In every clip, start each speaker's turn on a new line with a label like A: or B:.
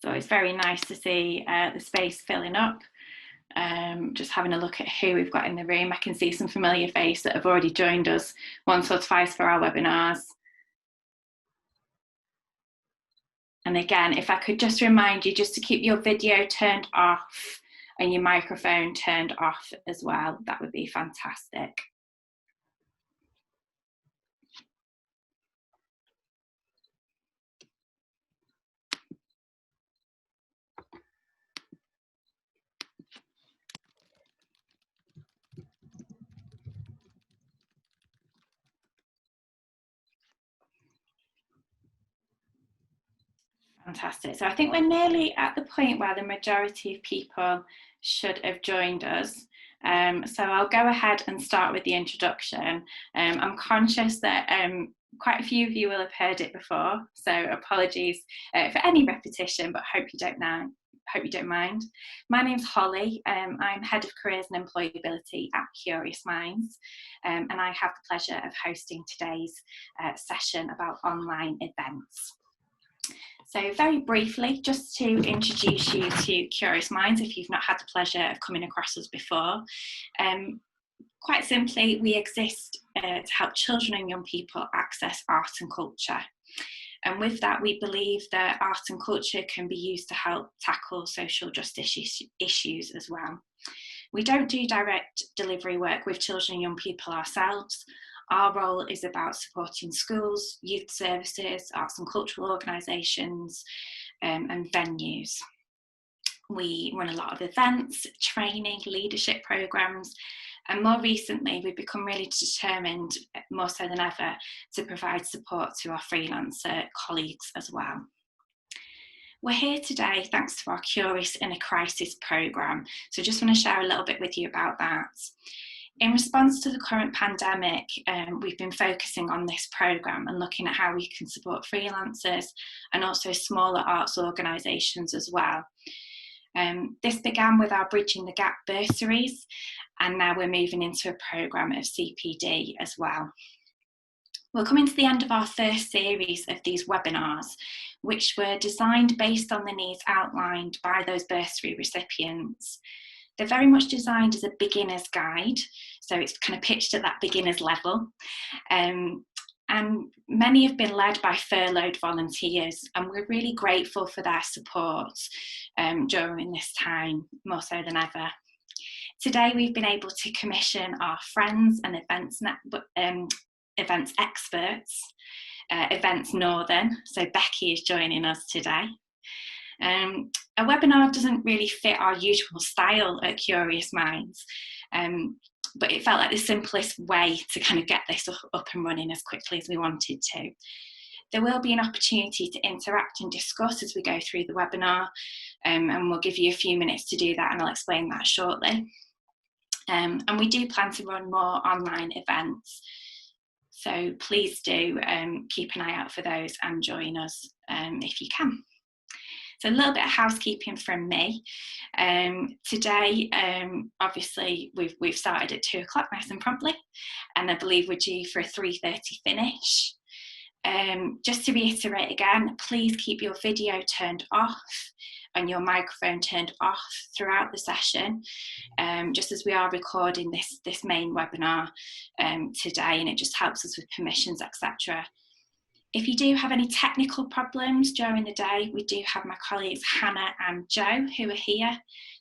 A: So it's very nice to see the space filling up. Just having a look at who we've got in the room. I can see some familiar faces that have already joined us once or twice for our webinars. And again, if I could just remind you just to keep your video turned off and your microphone turned off as well, that would be fantastic. Fantastic. So I think we're nearly at the point where the majority of people should have joined us. So I'll go ahead and start with the introduction. I'm conscious that quite a few of you will have heard it before, so apologies for any repetition, but hope you don't mind. My name's Holly. I'm Head of Careers and Employability at Curious Minds, and I have the pleasure of hosting today's session about online events. So very briefly, just to introduce you to Curious Minds, if you've not had the pleasure of coming across us before, quite simply, we exist to help children and young people access art and culture. And with that, we believe that art and culture can be used to help tackle social justice issues as well. We don't do direct delivery work with children and young people ourselves. Our role is about supporting schools, youth services, arts and cultural organisations, and venues. We run a lot of events, training, leadership programmes, and more recently we've become really determined, more so than ever, to provide support to our freelancer colleagues as well. We're here today thanks to our Curious in a Crisis programme, so just want to share a little bit with you about that. In response to the current pandemic, we've been focusing on this programme and looking at how we can support freelancers and also smaller arts organisations as well. This began with our Bridging the Gap bursaries, and now we're moving into a programme of CPD as well. We're coming to the end of our first series of these webinars, which were designed based on the needs outlined by those bursary recipients. They're very much designed as a beginner's guide, so it's kind of pitched at that beginner's level. And many have been led by furloughed volunteers, and we're really grateful for their support during this time, more so than ever. Today, we've been able to commission our friends and events experts, Events Northern, so Becki is joining us today. A webinar doesn't really fit our usual style at Curious Minds, but it felt like the simplest way to kind of get this up and running as quickly as we wanted to. There will be an opportunity to interact and discuss as we go through the webinar, and we'll give you a few minutes to do that, and I'll explain that shortly. And we do plan to run more online events, so please do keep an eye out for those and join us if you can. So a little bit of housekeeping from me. Today, obviously, we've started at 2 o'clock nice and promptly, and I believe we're due for a 3:30 finish. Just to reiterate again, please keep your video turned off and your microphone turned off throughout the session, just as we are recording this main webinar today, and it just helps us with permissions, etc. If you do have any technical problems during the day, we do have my colleagues Hannah and Joe who are here.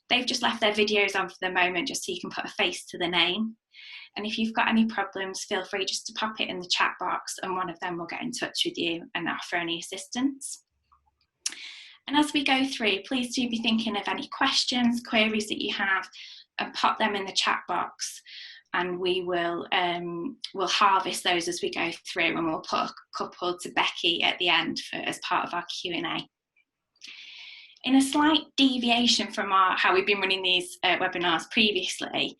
A: They've just left their videos on for the moment just so you can put a face to the name. And if you've got any problems, feel free just to pop it in the chat box and one of them will get in touch with you and offer any assistance. And as we go through, please do be thinking of any questions, queries that you have, and pop them in the chat box. And we will we'll harvest those as we go through, and we'll put a couple to Becki at the end as part of our Q&A. In a slight deviation from how we've been running these webinars previously,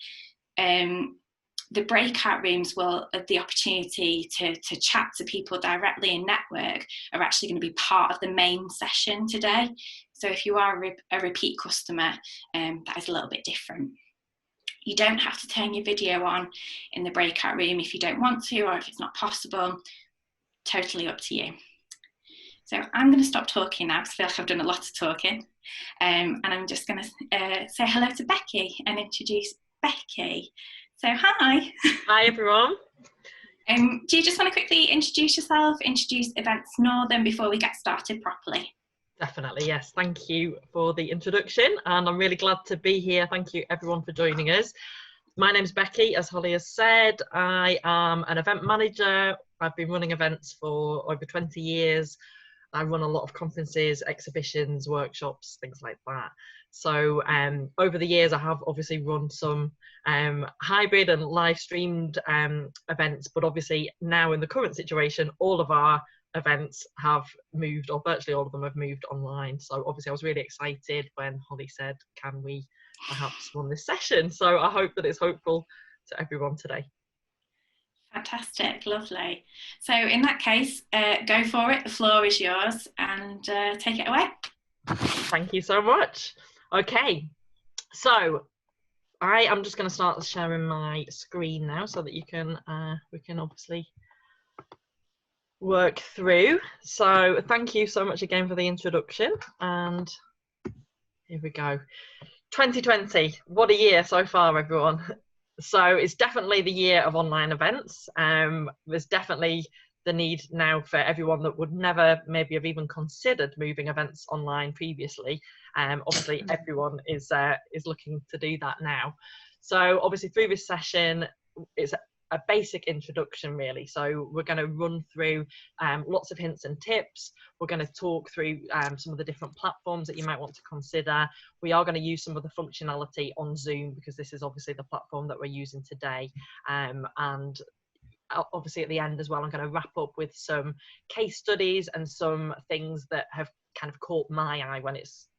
A: the breakout rooms will have the opportunity to chat to people directly in network are actually going to be part of the main session today. So if you are a repeat customer, that is a little bit different. You don't have to turn your video on in the breakout room if you don't want to, or if it's not possible, totally up to you. So I'm going to stop talking now because I feel like I've done a lot of talking. And I'm just going to say hello to Becki and introduce Becki. So hi.
B: Hi everyone.
A: Do you just want to quickly introduce yourself, introduce Events Northern before we get started properly?
B: Definitely, yes. Thank you for the introduction, and I'm really glad to be here. Thank you everyone for joining us. My name's Becki, as Holly has said. I am an event manager. I've been running events for over 20 years. I run a lot of conferences, exhibitions, workshops, things like that. So over the years, I have obviously run some hybrid and live streamed events, but obviously now in the current situation, all of our events have moved, or virtually all of them have moved online. So obviously I was really excited when Holly said, can we perhaps run this session? So I hope that it's hopeful to everyone today.
A: Fantastic, lovely. So in that case, go for it. The floor is yours, and take it away.
B: Thank you so much. Okay, so I am just going to start sharing my screen now so that you can we can obviously work through. So thank you so much again for the introduction, and here we go. 2020, what a year so far, everyone. So it's definitely the year of online events. There's definitely the need now for everyone that would never maybe have even considered moving events online previously. Obviously everyone is looking to do that now. So obviously through this session, it's a basic introduction really. So we're going to run through lots of hints and tips. We're going to talk through some of the different platforms that you might want to consider. We are going to use some of the functionality on Zoom because this is obviously the platform that we're using today. And obviously at the end as well, I'm going to wrap up with some case studies and some things that have kind of caught my eye when it's,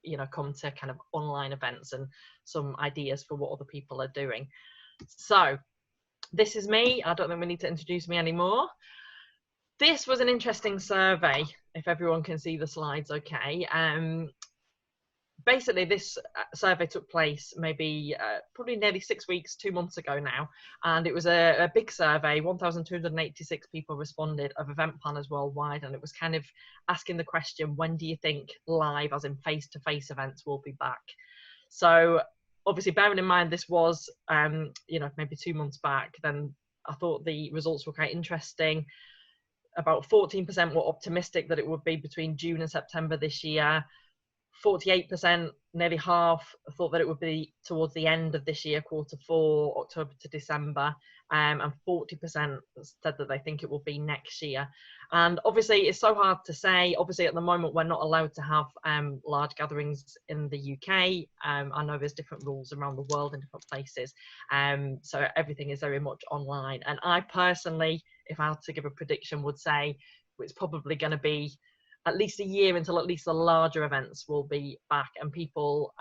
B: you know, come to kind of online events, and some ideas for what other people are doing. So this is me. I don't think we need to introduce me anymore. This was an interesting survey, if everyone can see the slides okay. Basically, this survey took place maybe probably nearly 6 weeks, 2 months ago now, and it was a big survey. 1,286 people responded of event planners worldwide, and it was kind of asking the question, when do you think live, as in face-to-face events, will be back? So obviously bearing in mind this was you know, maybe 2 months back, then I thought the results were quite interesting. About 14% were optimistic that it would be between June and September this year. 48%, nearly half, thought that it would be towards the end of this year, Q4, October to December, and 40% said that they think it will be next year. And obviously it's so hard to say. Obviously at the moment we're not allowed to have large gatherings in the UK. I know there's different rules around the world in different places, so everything is very much online. And I personally, if I had to give a prediction, would say it's probably going to be at least a year until at least the larger events will be back, and people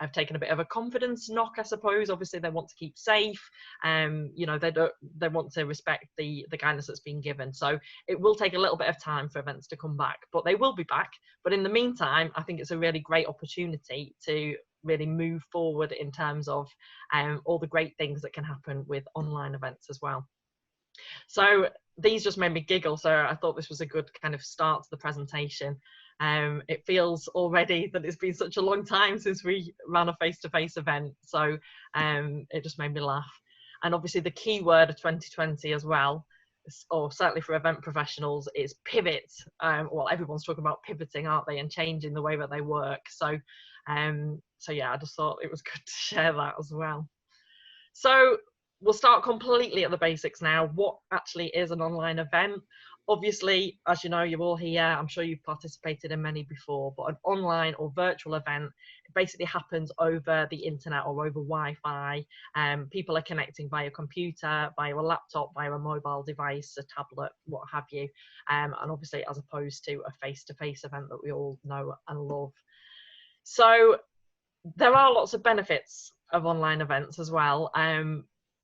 B: have taken a bit of a confidence knock, I suppose. Obviously they want to keep safe, you know, they want to respect the guidance that's been given. So it will take a little bit of time for events to come back, but they will be back. But in the meantime, I think it's a really great opportunity to really move forward in terms of all the great things that can happen with online events as well. So these just made me giggle, so I thought this was a good kind of start to the presentation. It feels already that it's been such a long time since we ran a face-to-face event, so it just made me laugh. And obviously the key word of 2020 as well, or certainly for event professionals, is pivot. Well, everyone's talking about pivoting, aren't they, and changing the way that they work. So yeah, I just thought it was good to share that as well. So we'll start completely at the basics now. What actually is an online event? Obviously, as you know, you're all here, I'm sure you've participated in many before, but an online or virtual event, it basically happens over the internet or over Wi-Fi. People are connecting via computer, via a laptop, via a mobile device, a tablet, what have you. And obviously, as opposed to a face-to-face event that we all know and love. So there are lots of benefits of online events as well.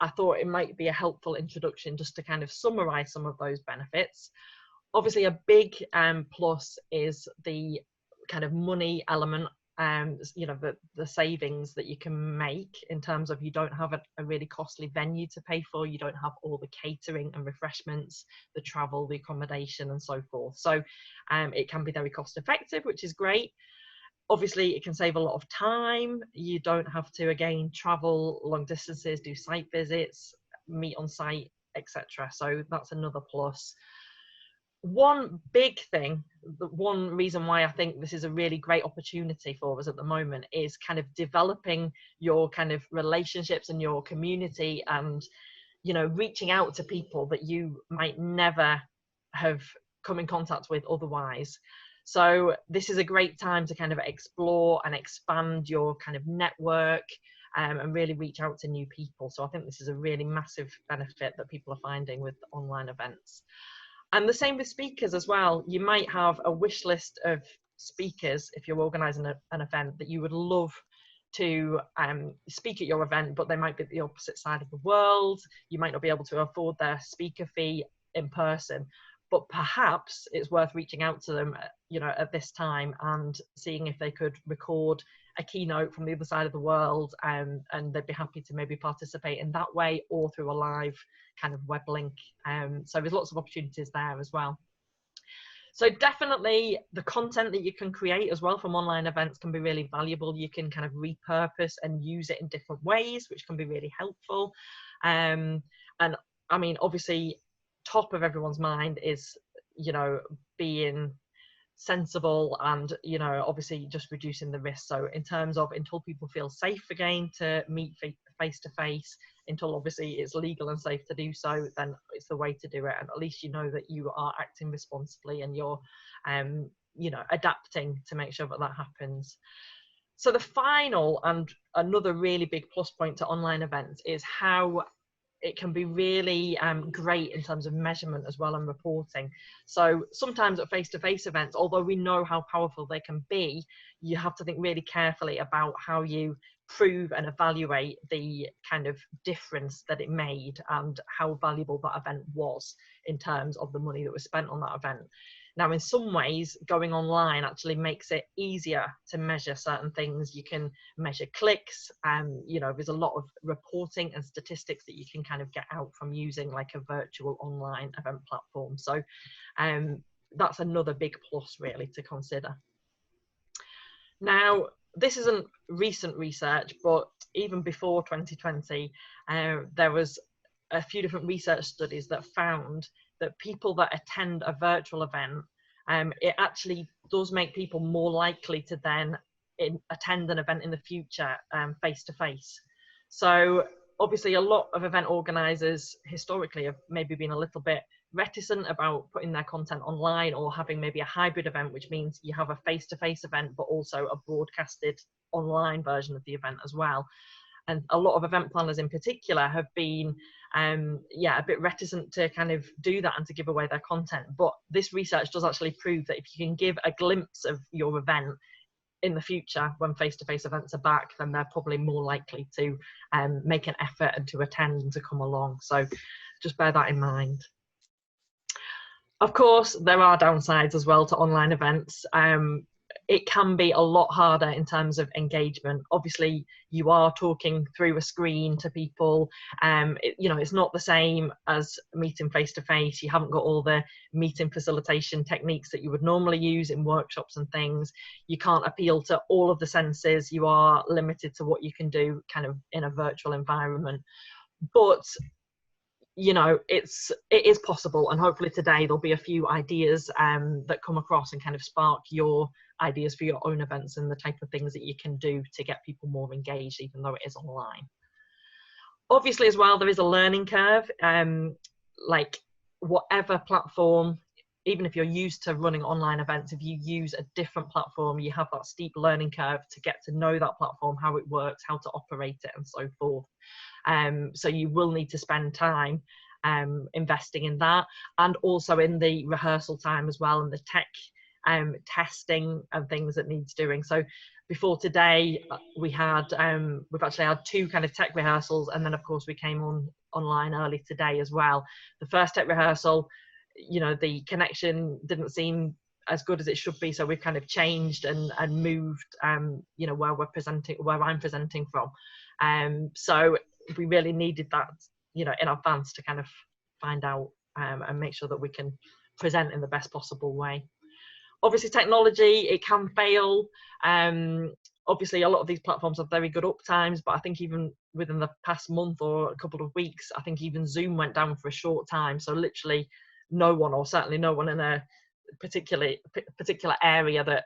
B: I thought it might be a helpful introduction just to kind of summarize some of those benefits. Obviously a big plus is the kind of money element you know, the savings that you can make in terms of you don't have a really costly venue to pay for, you don't have all the catering and refreshments, the travel, the accommodation and so forth. So it can be very cost effective, which is great. Obviously it can save a lot of time. You don't have to again travel long distances, do site visits, meet on site, etc. So that's another plus. One big thing, the one reason why I think this is a really great opportunity for us at the moment is kind of developing your kind of relationships and your community, and, you know, reaching out to people that you might never have come in contact with otherwise. So this is a great time to kind of explore and expand your kind of network, and really reach out to new people. So I think this is a really massive benefit that people are finding with online events. And the same with speakers as well. You might have a wish list of speakers if you're organising an event that you would love to speak at your event, but they might be at the opposite side of the world. You might not be able to afford their speaker fee in person, but perhaps it's worth reaching out to them, you know, at this time and seeing if they could record a keynote from the other side of the world, and they'd be happy to maybe participate in that way or through a live kind of web link. So there's lots of opportunities there as well. So definitely the content that you can create as well from online events can be really valuable. You can kind of repurpose and use it in different ways, which can be really helpful. And I mean, obviously, top of everyone's mind is, you know, being sensible and, you know, obviously just reducing the risk. So in terms of, until people feel safe again to meet face to face, until obviously it's legal and safe to do so, then it's the way to do it. And at least you know that you are acting responsibly and you're you know, adapting to make sure that that happens. So the final and another really big plus point to online events is how it can be really great in terms of measurement as well and reporting. So sometimes at face-to-face events, although we know how powerful they can be, you have to think really carefully about how you prove and evaluate the kind of difference that it made and how valuable that event was in terms of the money that was spent on that event. Now, in some ways, going online actually makes it easier to measure certain things. You can measure clicks, you know, there's a lot of reporting and statistics that you can kind of get out from using like a virtual online event platform. So that's another big plus really to consider. Now, this isn't recent research, but even before 2020, there was a few different research studies that found that people that attend a virtual event, it actually does make people more likely to then attend an event in the future face to face. So obviously a lot of event organisers historically have maybe been a little bit reticent about putting their content online, or having maybe a hybrid event, which means you have a face-to-face event but also a broadcasted online version of the event as well. And a lot of event planners in particular have been a bit reticent to kind of do that and to give away their content. But this research does actually prove that if you can give a glimpse of your event in the future when face-to-face events are back, then they're probably more likely to make an effort and to attend and to come along. So just bear that in mind. Of course, there are downsides as well to online events. It can be a lot harder in terms of engagement. Obviously, you are talking through a screen to people. You know, it's not the same as meeting face to face. You haven't got all the meeting facilitation techniques that you would normally use in workshops and things. You can't appeal to all of the senses. You are limited to what you can do kind of in a virtual environment. But you know, it is possible, and hopefully today there'll be a few ideas that come across and kind of spark your ideas for your own events and the type of things that you can do to get people more engaged, even though it is online. Obviously as well, there is a learning curve. Like whatever platform, even if you're used to running online events, if you use a different platform, you have that steep learning curve to get to know that platform, how it works, how to operate it, and so forth. So you will need to spend time investing in that, and also in the rehearsal time as well, and the tech testing and things that needs doing. So before today, we've actually had 2 kind of tech rehearsals, and then of course we came online early today as well. The first tech rehearsal, you know, the connection didn't seem as good as it should be. So we've kind of changed and moved, you know, where I'm presenting from. So we really needed that, you know, in advance to kind of find out and make sure that we can present in the best possible way. Obviously, technology, it can fail. Obviously, a lot of these platforms have very good uptimes, but I think even within the past month or a couple of weeks, I think even Zoom went down for a short time. So literally no one, or certainly no one in a particular area that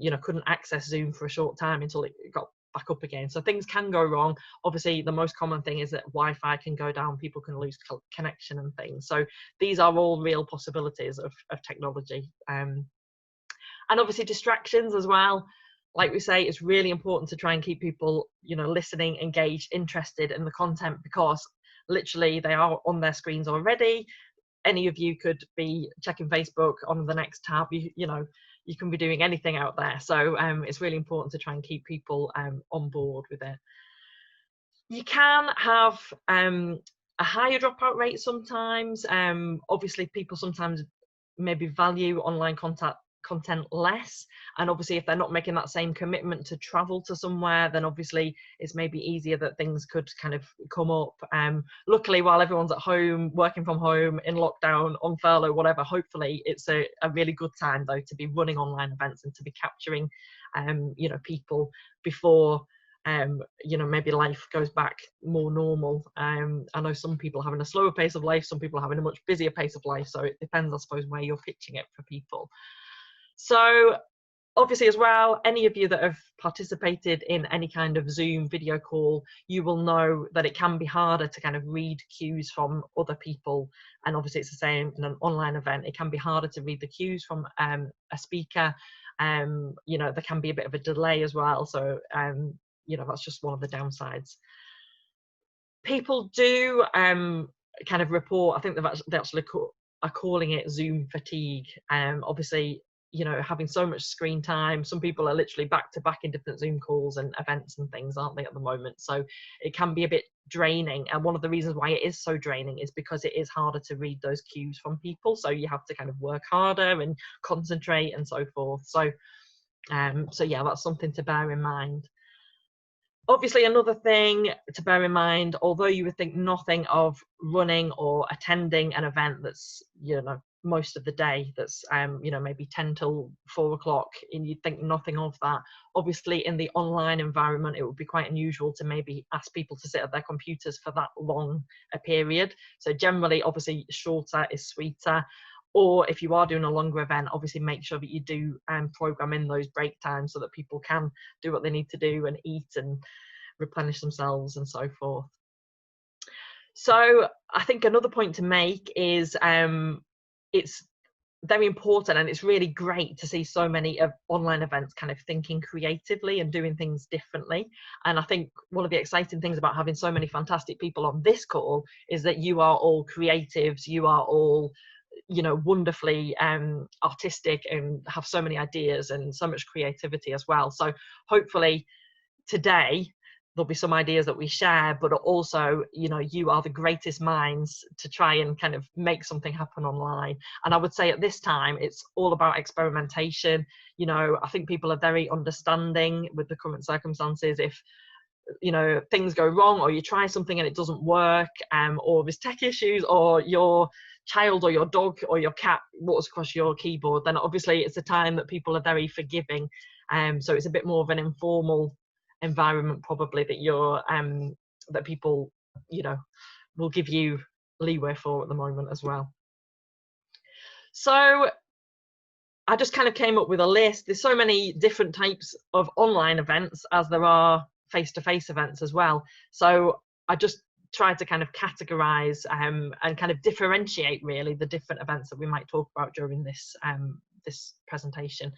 B: you know, couldn't access Zoom for a short time until it got back up again. So things can go wrong. Obviously, the most common thing is that Wi-Fi can go down, people can lose connection and things. So these are all real possibilities of technology. And obviously distractions as well. Like we say, it's really important to try and keep people, you know, listening, engaged, interested in the content, because literally they are on their screens already. Any of you could be checking Facebook on the next tab. You know, you can be doing anything out there. So it's really important to try and keep people on board with it. You can have a higher dropout rate sometimes. Obviously, people sometimes maybe value online content less, and obviously if they're not making that same commitment to travel to somewhere, then obviously it's maybe easier that things could kind of come up. Luckily, while everyone's at home, working from home, in lockdown, on furlough, whatever, hopefully it's a really good time though to be running online events and to be capturing you know, people before you know, maybe life goes back more normal. I know some people are having a slower pace of life, some people are having a much busier pace of life, so it depends, I suppose, where you're pitching it for people. So obviously as well, any of you that have participated in any kind of Zoom video call, you will know that it can be harder to kind of read cues from other people. And obviously it's the same in an online event. It can be harder to read the cues from a speaker. You know, there can be a bit of a delay as well. So, you know, that's just one of the downsides. People do kind of report, I think they actually are calling it Zoom fatigue. Obviously, you know, having so much screen time, some people are literally back to back in different Zoom calls and events and things, aren't they, at the moment? So it can be a bit draining. And one of the reasons why it is so draining is because it is harder to read those cues from people. So you have to kind of work harder and concentrate and so forth. So, so yeah, that's something to bear in mind. Obviously, another thing to bear in mind, although you would think nothing of running or attending an event that's, you know, most of the day, that's you know, maybe 10 till 4 o'clock, and you'd think nothing of that. Obviously in the online environment, it would be quite unusual to maybe ask people to sit at their computers for that long a period. So generally, obviously, shorter is sweeter. Or if you are doing a longer event, obviously make sure that you do program in those break times so that people can do what they need to do and eat and replenish themselves and so forth. So I think another point to make is it's very important, and it's really great to see so many of online events kind of thinking creatively and doing things differently. And I think one of the exciting things about having so many fantastic people on this call is that you are all creatives, you are all, you know, wonderfully artistic and have so many ideas and so much creativity as well. So hopefully today there'll be some ideas that we share, but also, you know, you are the greatest minds to try and kind of make something happen online. And I would say at this time, it's all about experimentation. You know, I think people are very understanding with the current circumstances. If, you know, things go wrong, or you try something and it doesn't work, or there's tech issues, or your child or your dog or your cat walks across your keyboard, then obviously it's a time that people are very forgiving. So it's a bit more of an informal environment probably that you're that people, you know, will give you leeway for at the moment as well. So I just kind of came up with a list. There's so many different types of online events as there are face-to-face events as well. So I just tried to kind of categorize and kind of differentiate really the different events that we might talk about during this this presentation.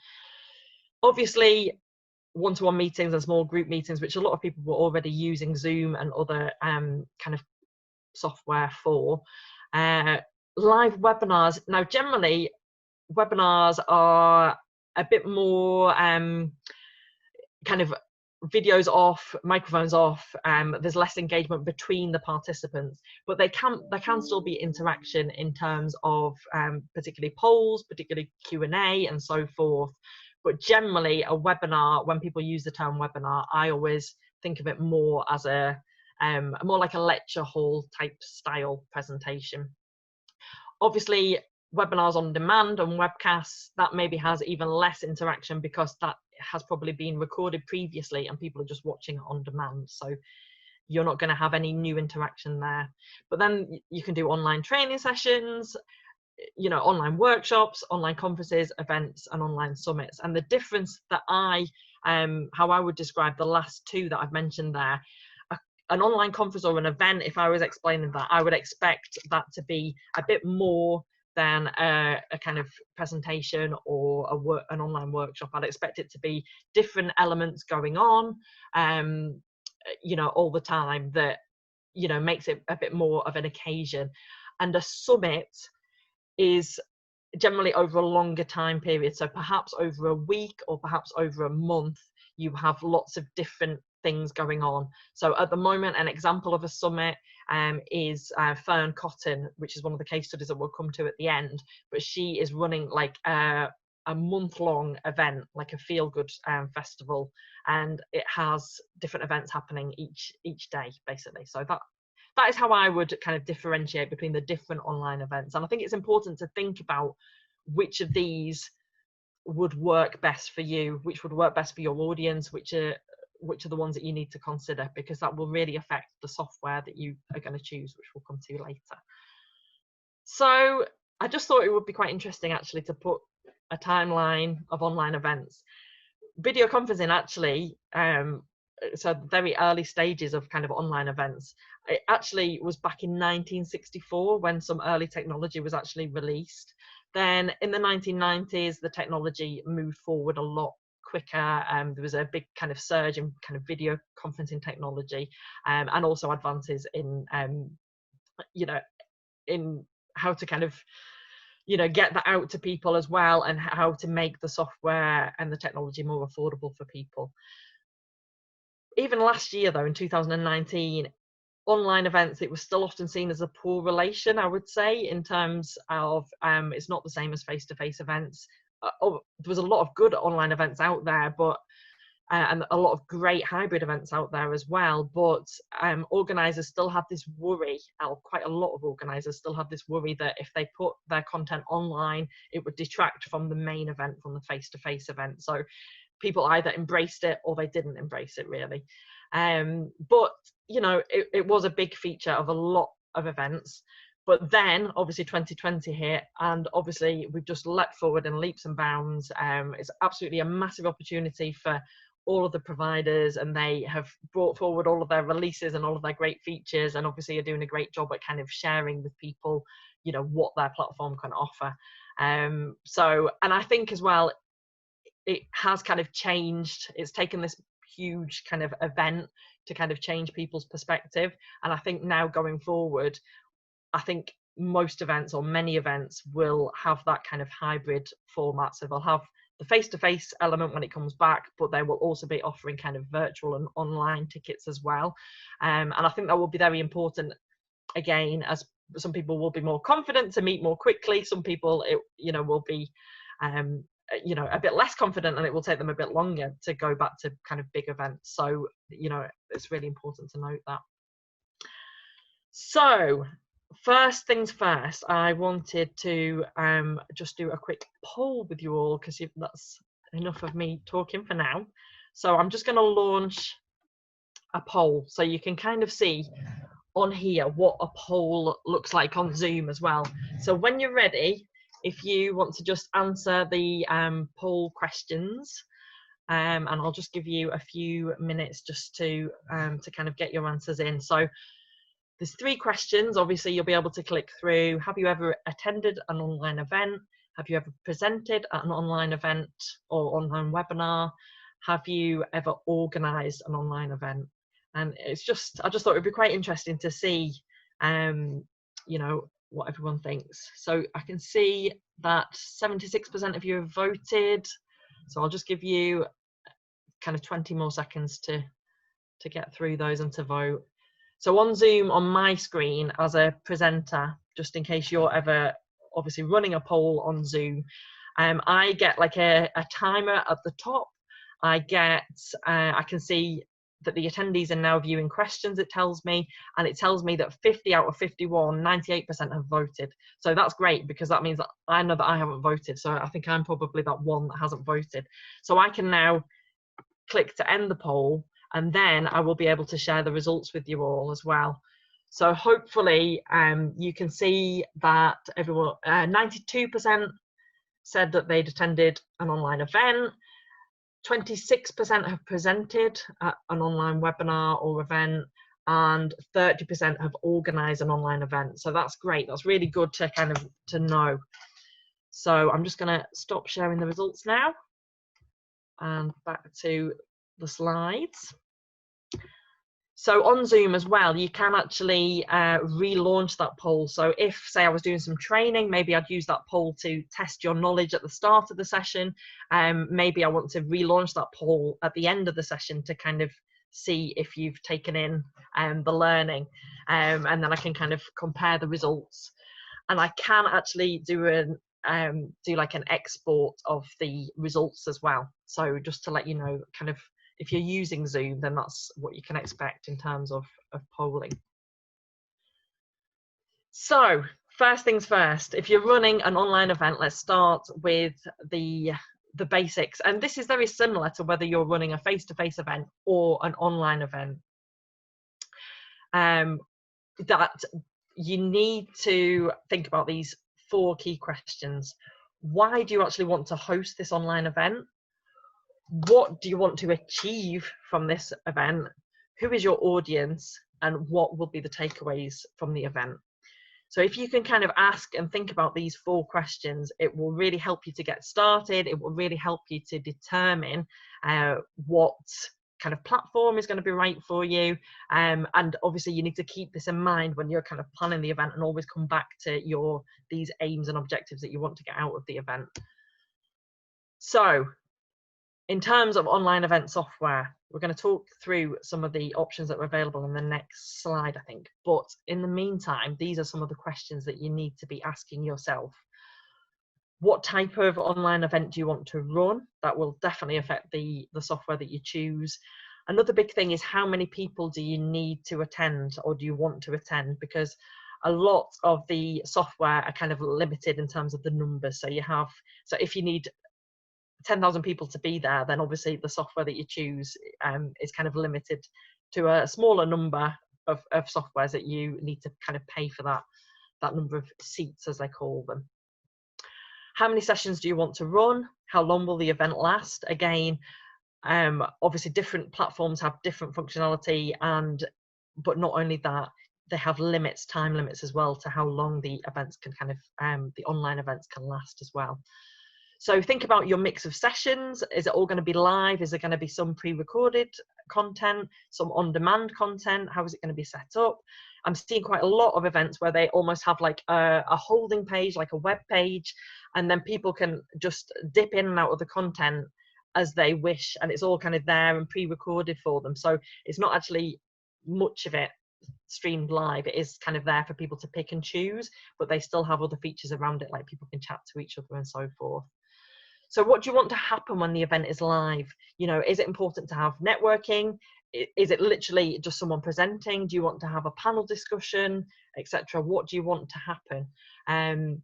B: Obviously, one-to-one meetings and small group meetings, which a lot of people were already using Zoom and other kind of software for. Live webinars. Now, generally, webinars are a bit more kind of videos off, microphones off, there's less engagement between the participants, but there can still be interaction in terms of particularly polls, particularly Q&A and so forth. But generally, a webinar, when people use the term webinar, I always think of it more as a more like a lecture hall type style presentation. Obviously, webinars on demand and webcasts, that maybe has even less interaction because that has probably been recorded previously and people are just watching it on demand. So you're not going to have any new interaction there. But then you can do online training sessions, you know, online workshops, online conferences, events, and online summits. And the difference that how I would describe the last two that I've mentioned there, an online conference or an event, if I was explaining that, I would expect that to be a bit more than a kind of presentation or an online workshop. I'd expect it to be different elements going on, you know, all the time that, you know, makes it a bit more of an occasion. And a summit is generally over a longer time period. So perhaps over a week or perhaps over a month, you have lots of different things going on. So at the moment, an example of a summit is Fern Cotton, which is one of the case studies that we'll come to at the end. But she is running like a month-long event, like a feel-good festival, and it has different events happening each day, basically. So that is how I would kind of differentiate between the different online events. And I think it's important to think about which of these would work best for you, which would work best for your audience, which are the ones that you need to consider, because that will really affect the software that you are going to choose, which we'll come to later. So I just thought it would be quite interesting actually to put a timeline of online events. Video conferencing actually, so very early stages of kind of online events, it actually was back in 1964 when some early technology was actually released. Then in the 1990s, the technology moved forward a lot quicker. There was a big kind of surge in kind of video conferencing technology, and also advances in, you know, in how to kind of, you know, get that out to people as well, and how to make the software and the technology more affordable for people. Even last year, though, in 2019, online events, it was still often seen as a poor relation, I would say, in terms of it's not the same as face-to-face events. There was a lot of good online events out there, but and a lot of great hybrid events out there as well, but organisers still have this worry, quite a lot of organisers still have this worry that if they put their content online, it would detract from the main event, from the face-to-face event. So people either embraced it or they didn't embrace it, really. But you know, it was a big feature of a lot of events. But then obviously 2020 hit, and obviously we've just leapt forward in leaps and bounds. It's absolutely a massive opportunity for all of the providers, and they have brought forward all of their releases and all of their great features, and obviously are doing a great job at kind of sharing with people, you know, what their platform can offer. So, and I think as well, it has kind of changed. It's taken this huge kind of event to kind of change people's perspective. And I think now going forward, I think most events or many events will have that kind of hybrid format. So they'll have the face-to-face element when it comes back, but they will also be offering kind of virtual and online tickets as well. And I think that will be very important, again, as some people will be more confident to meet more quickly. Some people, you know, will be you know, a bit less confident, and it will take them a bit longer to go back to kind of big events. So, you know, it's really important to note that. So first things first, I wanted to just do a quick poll with you all, because that's enough of me talking for now. So I'm just going to launch a poll so you can kind of see on here what a poll looks like on Zoom as well. So when you're ready, if you want to just answer the poll questions, and I'll just give you a few minutes just to kind of get your answers in. So there's 3 questions. Obviously, you'll be able to click through. Have you ever attended an online event? Have you ever presented at an online event or online webinar? Have you ever organised an online event? And it's just, I just thought it'd be quite interesting to see, you know, what everyone thinks. So I can see that 76% of you have voted. So I'll just give you a kind of 20 more seconds to get through those and to vote. So on Zoom, on my screen as a presenter, just in case you're ever obviously running a poll on Zoom, I get like a timer at the top. I can see that the attendees are now viewing questions, it tells me, and it tells me that 50 out of 51, 98% have voted. So that's great, because that means that I know that I haven't voted. So I think I'm probably that one that hasn't voted. So I can now click to end the poll, and then I will be able to share the results with you all as well. So hopefully you can see that everyone, 92% said that they'd attended an online event. 26% have presented at an online webinar or event, and 30% have organised an online event. So that's great. That's really good to kind of to know. So I'm just going to stop sharing the results now and back to the slides. So on Zoom as well, you can actually relaunch that poll. So if, say, I was doing some training, maybe I'd use that poll to test your knowledge at the start of the session. Maybe I want to relaunch that poll at the end of the session to kind of see if you've taken in the learning. And then I can kind of compare the results. And I can actually do like an export of the results as well. So just to let you know, kind of, if you're using Zoom, then that's what you can expect in terms of polling. So first things first, if you're running an online event, let's start with the basics. And this is very similar to whether you're running a face-to-face event or an online event. That you need to think about these 4 key questions. Why do you actually want to host this online event? What do you want to achieve from this event? Who is your audience? And what will be the takeaways from the event? So if you can kind of ask and think about these 4 questions, it will really help you to get started. It will really help you to determine what kind of platform is going to be right for you. And obviously you need to keep this in mind when you're kind of planning the event, and always come back to these aims and objectives that you want to get out of the event. So in terms of online event software, we're going to talk through some of the options that are available in the next slide, I think. But in the meantime, these are some of the questions that you need to be asking yourself. What type of online event do you want to run? That will definitely affect the software that you choose. Another big thing is, how many people do you need to attend, or do you want to attend? Because a lot of the software are kind of limited in terms of the numbers. So if you need 10,000 people to be there, then obviously the software that you choose is kind of limited to a smaller number of softwares that you need to kind of pay for that number of seats, as they call them. How many sessions do you want to run? How long will the event last? Again, obviously different platforms have different functionality, but not only that, they have time limits as well to how long the events can the online events can last as well. So think about your mix of sessions. Is it all going to be live? Is there going to be some pre-recorded content, some on-demand content? How is it going to be set up? I'm seeing quite a lot of events where they almost have like a holding page, like a web page, and then people can just dip in and out of the content as they wish, and it's all kind of there and pre-recorded for them. So it's not actually much of it streamed live. It is kind of there for people to pick and choose, but they still have other features around it, like people can chat to each other and so forth. So what do you want to happen when the event is live? You know, is it important to have networking? Is it literally just someone presenting? Do you want to have a panel discussion, etc.? What do you want to happen?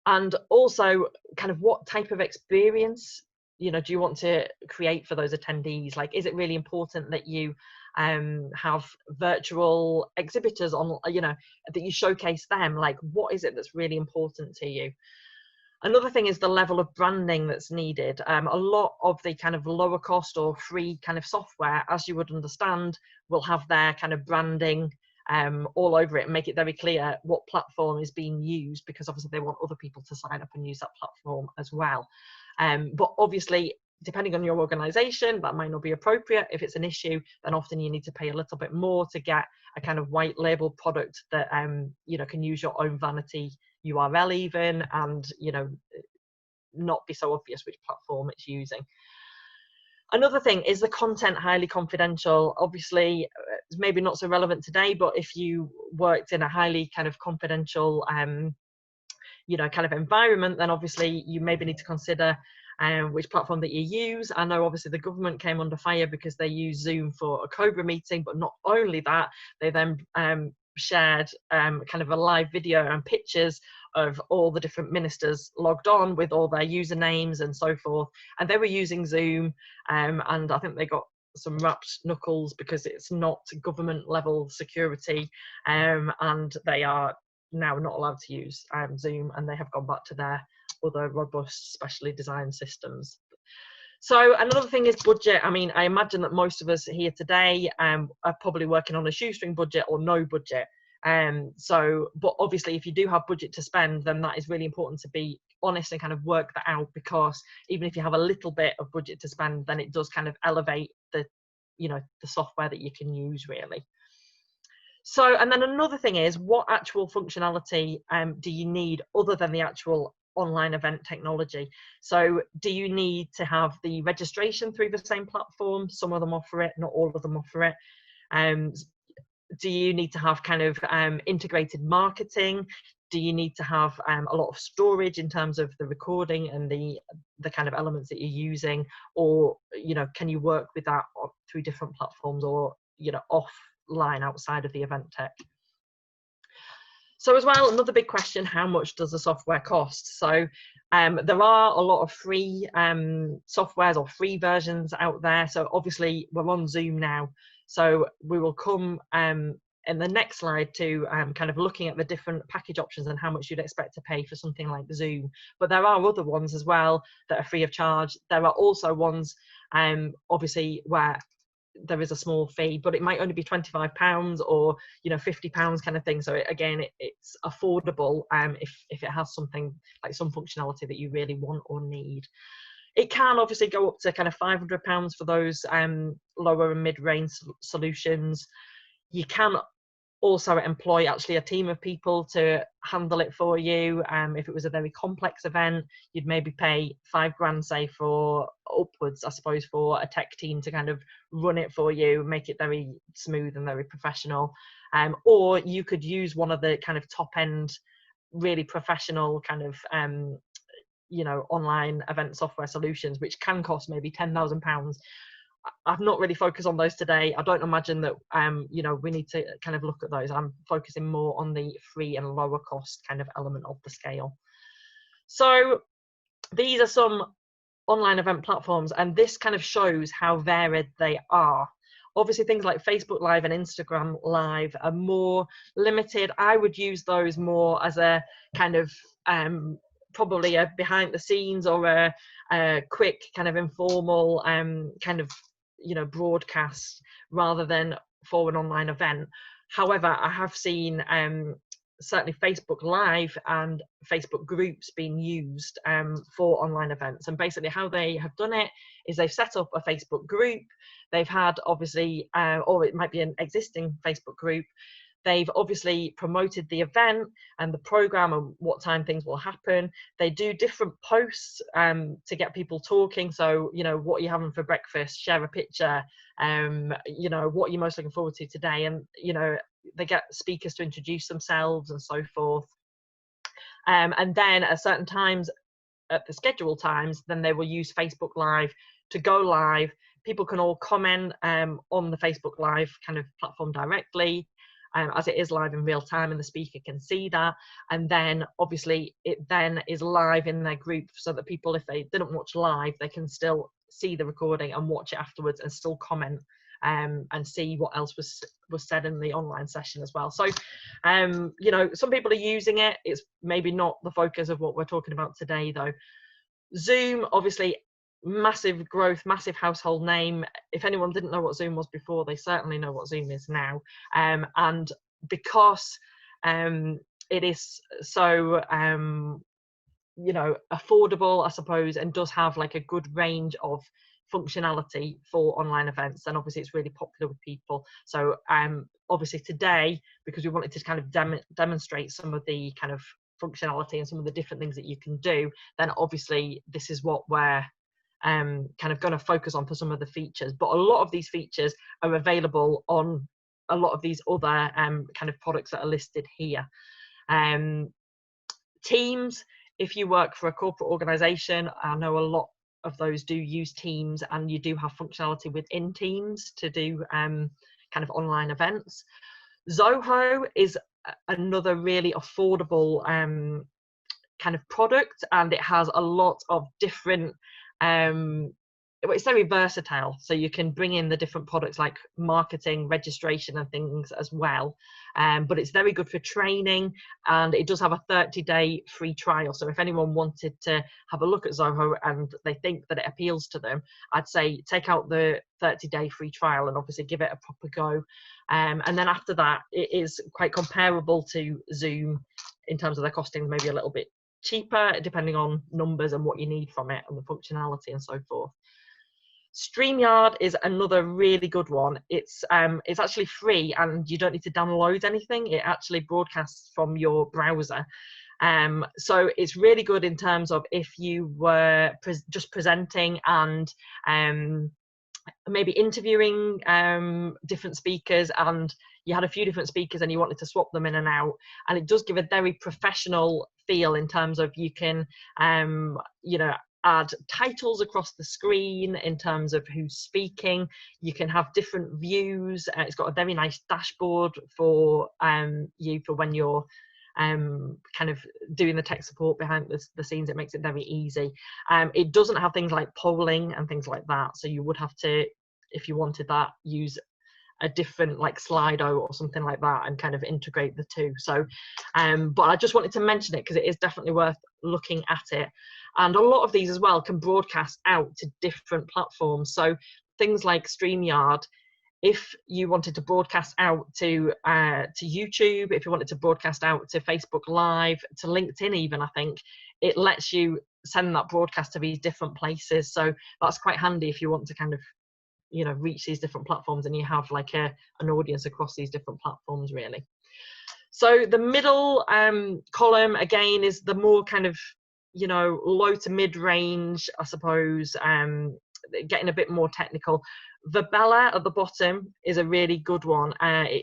B: And also, kind of what type of experience, do you want to create for those attendees? Like, is it really important that you have virtual exhibitors on, that you showcase them? Like, what is it that's really important to you? Another thing is the level of branding that's needed. A lot of the kind of lower cost or free kind of software, as you would understand, will have their kind of branding all over it and make it very clear what platform is being used, because obviously they want other people to sign up and use that platform as well. But obviously, depending on your organization, that might not be appropriate. If it's an issue, then often you need to pay a little bit more to get a kind of white label product that can use your own vanity URL even, and not be so obvious which platform it's using. Another thing is the content highly confidential. Obviously, it's maybe not so relevant today, but if you worked in a highly kind of confidential, you know, kind of environment, then obviously you maybe need to consider which platform that you use. I know obviously the government came under fire because they used Zoom for a COBRA meeting, but not only that, they then shared kind of a live video and pictures of all the different ministers logged on with all their usernames and so forth, and they were using Zoom, and I think they got some wrapped knuckles because it's not government level security, and they are now not allowed to use Zoom, and they have gone back to their other robust, specially designed systems. So another thing is budget. I mean, I imagine that most of us here today are probably working on a shoestring budget or no budget. But obviously, if you do have budget to spend, then that is really important to be honest and kind of work that out, because even if you have a little bit of budget to spend, then it does kind of elevate the, you know, the software that you can use really. So, and then another thing is, what actual functionality do you need other than the actual online event technology? So do you need to have the registration through the same platform? Some of them offer it, not all of them offer it. Do you need to have kind of integrated marketing? Do you need to have a lot of storage in terms of the recording and the kind of elements that you're using? Or, you know, can you work with that through different platforms, or, you know, offline outside of the event tech? So as well, another big question, how much does the software cost? So there are a lot of free softwares or free versions out there. So obviously we're on Zoom now. So we will come in the next slide to kind of looking at the different package options and how much you'd expect to pay for something like Zoom. But there are other ones as well that are free of charge. There are also ones obviously where there is a small fee, but it might only be £25 or, you know, £50 kind of thing. So again, it's affordable if it has something like some functionality that you really want or need. It can obviously go up to kind of £500 for those lower and mid-range solutions. You can also employ actually a team of people to handle it for you. If it was a very complex event, you'd maybe pay £5,000, say, for upwards, I suppose, for a tech team to kind of run it for you, make it very smooth and very professional. Or you could use one of the kind of top end, really professional kind of you know, online event software solutions, which can cost maybe £10,000. I've not really focused on those today. I don't imagine that, you know, we need to kind of look at those. I'm focusing more on the free and lower cost kind of element of the scale. So these are some online event platforms, and this kind of shows how varied they are. Obviously, things like Facebook Live and Instagram Live are more limited. I would use those more as a kind of probably a behind the scenes or a quick kind of informal kind of, you know, broadcast rather than for an online event. However, I have seen certainly Facebook Live and Facebook groups being used for online events. And basically how they have done it is they've set up a Facebook group. They've had obviously, or it might be an existing Facebook group. They've obviously promoted the event and the program and what time things will happen. They do different posts to get people talking. So, you know, what are you having for breakfast? Share a picture. You know, what are you most looking forward to today? And, you know, they get speakers to introduce themselves and so forth. And then at certain times, at the scheduled times, then they will use Facebook Live to go live. People can all comment on the Facebook Live kind of platform directly. As it is live in real time, and the speaker can see that. And then obviously it then is live in their group, so that people, if they didn't watch live, they can still see the recording and watch it afterwards and still comment and see what else was said in the online session as well. So you know, some people are using it. It's maybe not the focus of what we're talking about today though. Zoom, obviously massive growth, massive household name. If anyone didn't know what Zoom was before, they certainly know what Zoom is now. And because it is so you know, affordable, I suppose, and does have like a good range of functionality for online events, then obviously it's really popular with people. So obviously today, because we wanted to kind of demonstrate some of the kind of functionality and some of the different things that you can do, then obviously this is what we're kind of going to focus on for some of the features. But a lot of these features are available on a lot of these other kind of products that are listed here. Teams, if you work for a corporate organization, I know a lot of those do use Teams, and you do have functionality within Teams to do kind of online events. Zoho is another really affordable kind of product, and it has a lot of different it's very versatile, so you can bring in the different products like marketing, registration and things as well, but it's very good for training, and it does have a 30-day free trial. So if anyone wanted to have a look at Zoho and they think that it appeals to them, I'd say take out the 30-day free trial and obviously give it a proper go, and then after that it is quite comparable to Zoom in terms of their costings, maybe a little bit cheaper depending on numbers and what you need from it and the functionality and so forth. StreamYard is another really good one. It's actually free, and you don't need to download anything. It actually broadcasts from your browser. So it's really good in terms of if you were just presenting and maybe interviewing different speakers, and you had a few different speakers and you wanted to swap them in and out, and it does give a very professional feel in terms of you can you know, add titles across the screen in terms of who's speaking. You can have different views. It's got a very nice dashboard for you for when you're kind of doing the tech support behind the scenes. It makes it very easy. It doesn't have things like polling and things like that, so you would have to, if you wanted that, use a different like Slido or something like that and kind of integrate the two. So but I just wanted to mention it because it is definitely worth looking at it. And a lot of these as well can broadcast out to different platforms. So things like StreamYard, if you wanted to broadcast out to YouTube, if you wanted to broadcast out to Facebook Live, to LinkedIn even, I think, it lets you send that broadcast to these different places. So that's quite handy if you want to kind of, you know, reach these different platforms and you have like an audience across these different platforms really. So the middle column again is the more kind of, you know, low to mid range, I suppose, getting a bit more technical. Verbella at the bottom is a really good one.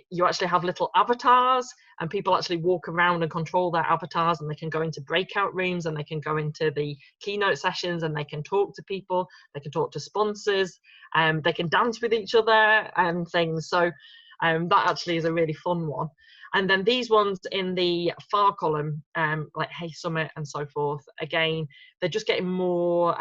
B: You actually have little avatars, and people actually walk around and control their avatars, and they can go into breakout rooms, and they can go into the keynote sessions, and they can talk to people, they can talk to sponsors, they can dance with each other and things. So that actually is a really fun one. And then these ones in the far column, like Hey Summit and so forth, again, they're just getting more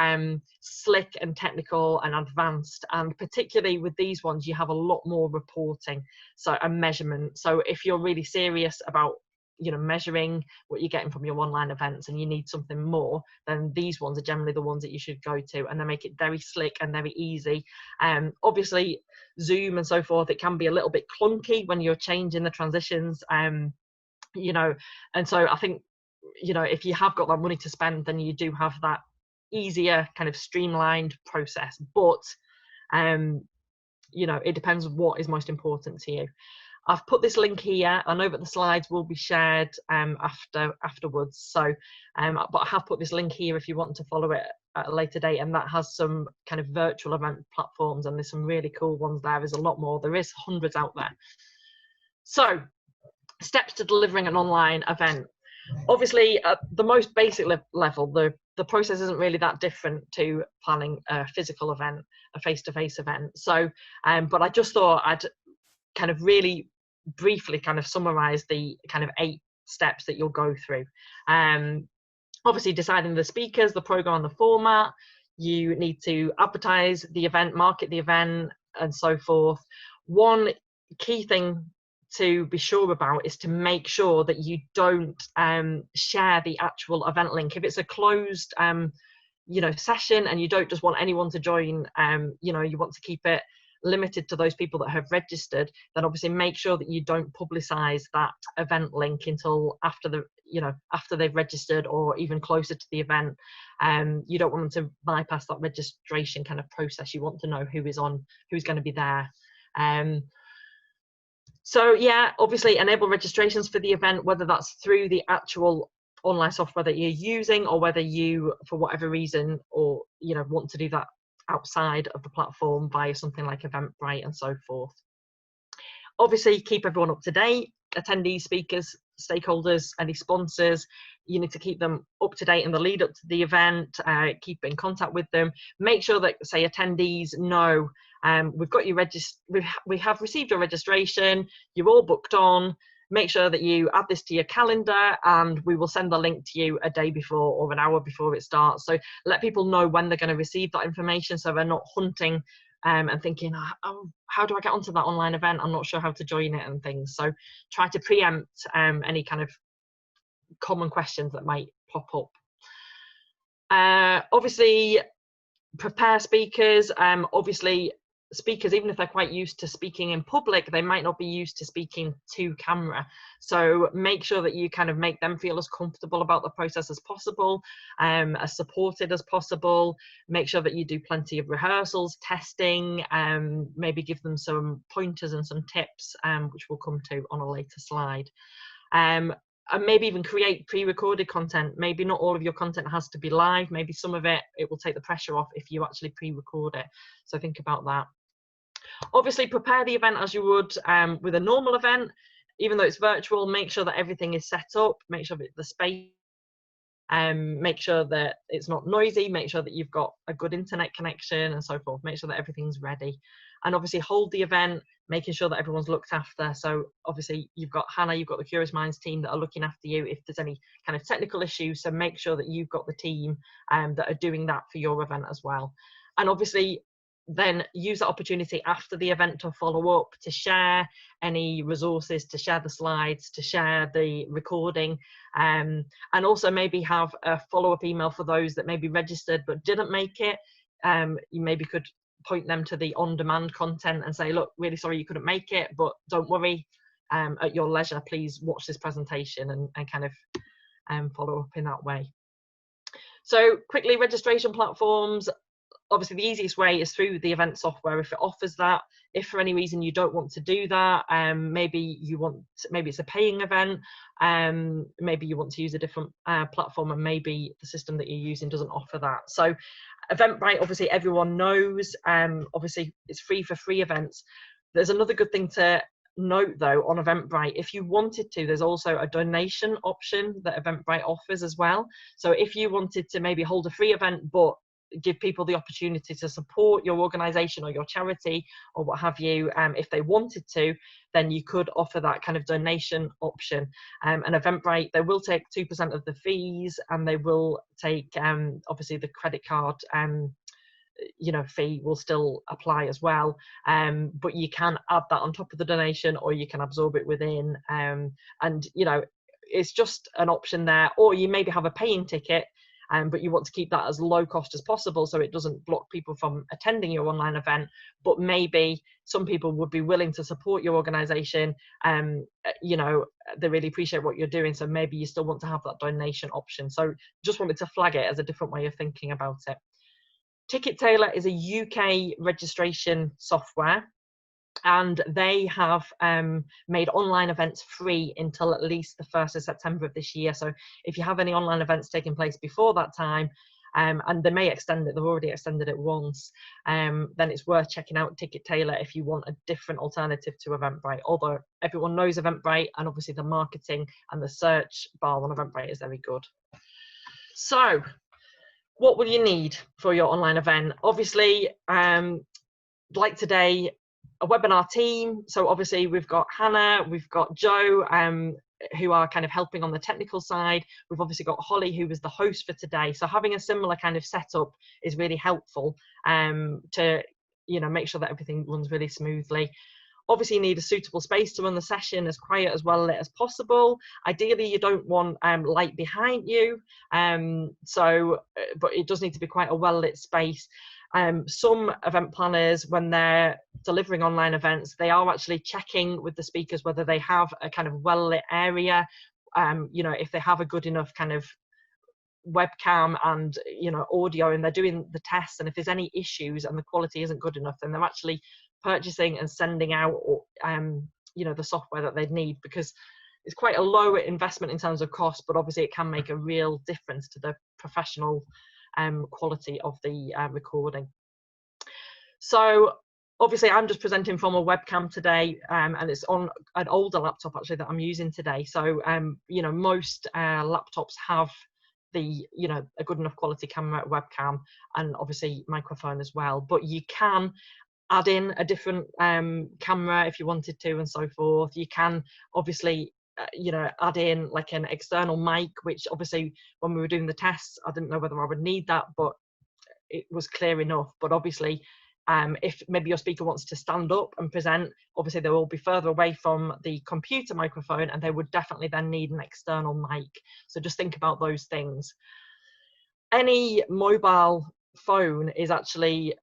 B: slick and technical and advanced. And particularly with these ones, you have a lot more reporting, so and measurement. So if you're really serious about, you know, measuring what you're getting from your online events and you need something more, then these ones are generally the ones that you should go to, and they make it very slick and very easy. Obviously Zoom and so forth, it can be a little bit clunky when you're changing the transitions, you know, and so I think, you know, if you have got that money to spend, then you do have that easier kind of streamlined process. But you know, it depends on what is most important to you. I've put this link here. I know that the slides will be shared afterwards. So, but I have put this link here if you want to follow it at a later date, and that has some kind of virtual event platforms, and there's some really cool ones there. There's a lot more. There is hundreds out there. So, steps to delivering an online event. Obviously, at the most basic level, the process isn't really that different to planning a physical event, a face-to-face event. So, but I just thought I'd kind of really briefly kind of summarize the kind of 8 steps that you'll go through. Obviously deciding the speakers, the program and the format. You need to advertise the event, market the event and so forth. One key thing to be sure about is to make sure that you don't share the actual event link. If it's a closed you know, session and you don't just want anyone to join, you know, you want to keep it limited to those people that have registered, then obviously make sure that you don't publicize that event link until after the, you know, after they've registered or even closer to the event. You don't want them to bypass that registration kind of process. You want to know who is on, who's going to be there. So yeah, obviously enable registrations for the event, whether that's through the actual online software that you're using, or whether you, for whatever reason, or want to do that outside of the platform via something like Eventbrite and so forth. Obviously, keep everyone up to date, attendees, speakers, stakeholders, any sponsors. You need to keep them up to date in the lead up to the event, keep in contact with them. Make sure that, say, attendees know we've got you we have received your registration, you're all booked on. Make sure that you add this to your calendar, and we will send the link to you a day before or an hour before it starts. So let people know when they're going to receive that information, so they're not hunting and thinking, oh, how do I get onto that online event? I'm not sure how to join it and things. So try to preempt any kind of common questions that might pop up. Obviously, prepare speakers. Obviously, speakers, even if they're quite used to speaking in public, they might not be used to speaking to camera. So make sure that you kind of make them feel as comfortable about the process as possible, as supported as possible. Make sure that you do plenty of rehearsals, testing, maybe give them some pointers and some tips, which we'll come to on a later slide. And maybe even create pre-recorded content. Maybe not all of your content has to be live. Maybe some of it will take the pressure off if you actually pre-record it. So think about that. Obviously, prepare the event as you would with a normal event. Even though it's virtual, make sure that everything is set up. Make sure that the space, make sure that it's not noisy. Make sure that you've got a good internet connection and so forth. Make sure that everything's ready. And obviously hold the event, making sure that everyone's looked after. So obviously you've got Hannah, you've got the Curious Minds team that are looking after you if there's any kind of technical issues. So make sure that you've got the team that are doing that for your event as well. And obviously then use that opportunity after the event to follow up, to share any resources, to share the slides, to share the recording, and also maybe have a follow-up email for those that maybe registered but didn't make it. You maybe could point them to the on-demand content and say, look, really sorry you couldn't make it, but don't worry, at your leisure, please watch this presentation, and kind of follow up in that way. So quickly, registration platforms. Obviously, the easiest way is through the event software if it offers that. If for any reason you don't want to do that, maybe it's a paying event, maybe you want to use a different platform, and maybe the system that you're using doesn't offer that. So Eventbrite, obviously everyone knows, obviously it's free for free events. There's another good thing to note though on Eventbrite. If you wanted to, there's also a donation option that Eventbrite offers as well. So if you wanted to maybe hold a free event but give people the opportunity to support your organization or your charity or what have you, if they wanted to, then you could offer that kind of donation option. And Eventbrite, they will take 2% of the fees, and they will take obviously the credit card fee will still apply as well, but you can add that on top of the donation, or you can absorb it within, and it's just an option there. Or you maybe have a paying ticket, but you want to keep that as low cost as possible so it doesn't block people from attending your online event. But maybe some people would be willing to support your organization, they really appreciate what you're doing, so maybe you still want to have that donation option. So just wanted to flag it as a different way of thinking about it. Ticket Tailor is a UK registration software, and they have made online events free until at least the 1st of September of this year. So if you have any online events taking place before that time, and they may extend it, they've already extended it once, then it's worth checking out Ticket Tailor if you want a different alternative to Eventbrite. Although everyone knows Eventbrite, and obviously the marketing and the search bar on Eventbrite is very good. So what will you need for your online event? Obviously, like today, a webinar team. So obviously we've got Hannah, we've got Joe, who are kind of helping on the technical side. We've obviously got Holly, who was the host for today. So having a similar kind of setup is really helpful to make sure that everything runs really smoothly. Obviously you need a suitable space to run the session, as quiet, as well lit as possible. Ideally you don't want light behind you, but it does need to be quite a well lit space. Some event planners, when they're delivering online events, they are actually checking with the speakers whether they have a kind of well lit area, if they have a good enough kind of webcam and audio, and they're doing the tests, and if there's any issues and the quality isn't good enough, then they're actually purchasing and sending out the software that they'd need, because it's quite a low investment in terms of cost, but obviously it can make a real difference to the professional quality of the recording. So obviously I'm just presenting from a webcam today, and it's on an older laptop actually that I'm using today. So you know, most laptops have the, you know, a good enough quality camera, webcam, and obviously microphone as well. But you can add in a different camera if you wanted to, and so forth. You can obviously you know, add in like an external mic, which obviously when we were doing the tests I didn't know whether I would need that, but it was clear enough. But obviously if maybe your speaker wants to stand up and present, obviously they will be further away from the computer microphone, and they would definitely then need an external mic. So just think about those things. Any mobile phone is actually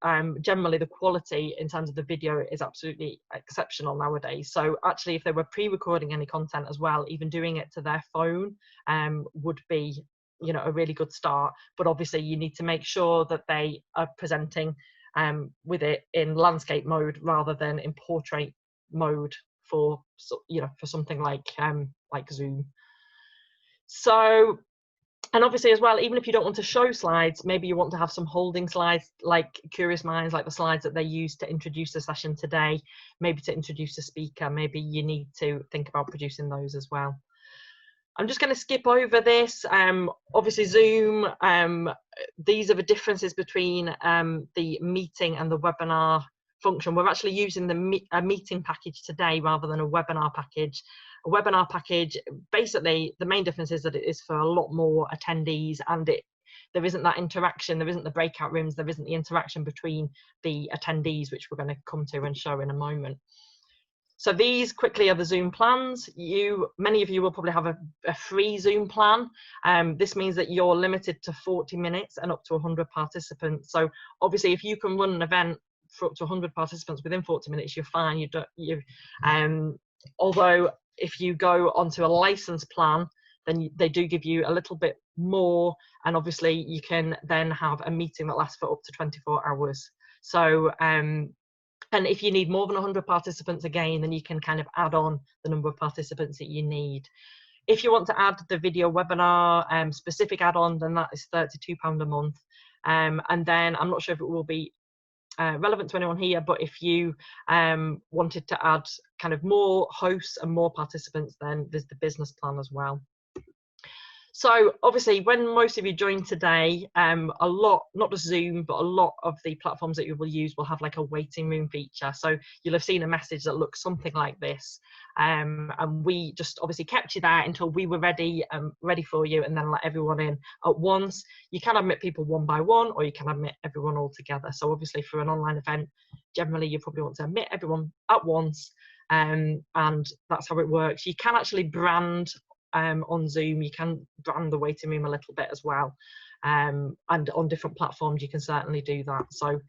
B: generally the quality in terms of the video is absolutely exceptional nowadays. So actually if they were pre-recording any content as well, even doing it to their phone would be, you know, a really good start. But obviously you need to make sure that they are presenting with it in landscape mode rather than in portrait mode for, you know, for something like Zoom. So, and obviously as well, even if you don't want to show slides, maybe you want to have some holding slides like Curious Minds, like the slides that they used to introduce the session today, maybe to introduce a speaker, maybe you need to think about producing those as well. I'm just going to skip over this. Obviously Zoom, these are the differences between the meeting and the webinar function. We're actually using a meeting package today rather than a webinar package. A webinar package, basically the main difference is that it is for a lot more attendees, and there isn't that interaction, there isn't the breakout rooms, there isn't the interaction between the attendees, which we're going to come to and show in a moment. So these quickly are the Zoom plans. Many of you will probably have a free Zoom plan. This means that you're limited to 40 minutes and up to 100 participants. So obviously if you can run an event for up to 100 participants within 40 minutes, you're fine. Although if you go onto a license plan, then they do give you a little bit more, and obviously you can then have a meeting that lasts for up to 24 hours. So and if you need more than 100 participants again, then you can kind of add on the number of participants that you need. If you want to add the video webinar specific add-on, then that is £32 a month. And then I'm not sure if it will be relevant to anyone here, but if you wanted to add kind of more hosts and more participants, then there's the business plan as well. So obviously when most of you join today, a lot, not just Zoom, but a lot of the platforms that you will use will have like a waiting room feature. So you'll have seen a message that looks something like this. And we just obviously kept you there until we were ready for you, and then let everyone in at once. You can admit people one by one, or you can admit everyone all together. So obviously for an online event, generally you probably want to admit everyone at once, and that's how it works. You can actually brand on Zoom, you can brand the waiting room a little bit as well, and on different platforms you can certainly do that, so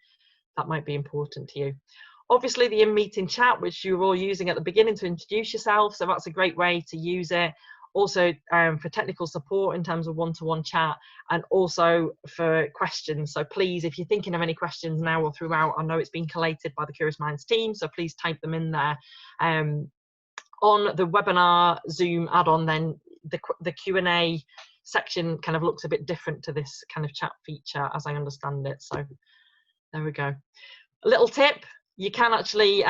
B: that might be important to you. Obviously the in-meeting chat, which you're all using at the beginning to introduce yourself, so that's a great way to use it. Also for technical support in terms of one-to-one chat, and also for questions. So please, if you're thinking of any questions now or throughout, I know it's been collated by the Curious Minds team, so please type them in there. On the webinar Zoom add-on, then the Q&A section kind of looks a bit different to this kind of chat feature, as I understand it. So there we go. A little tip: you can actually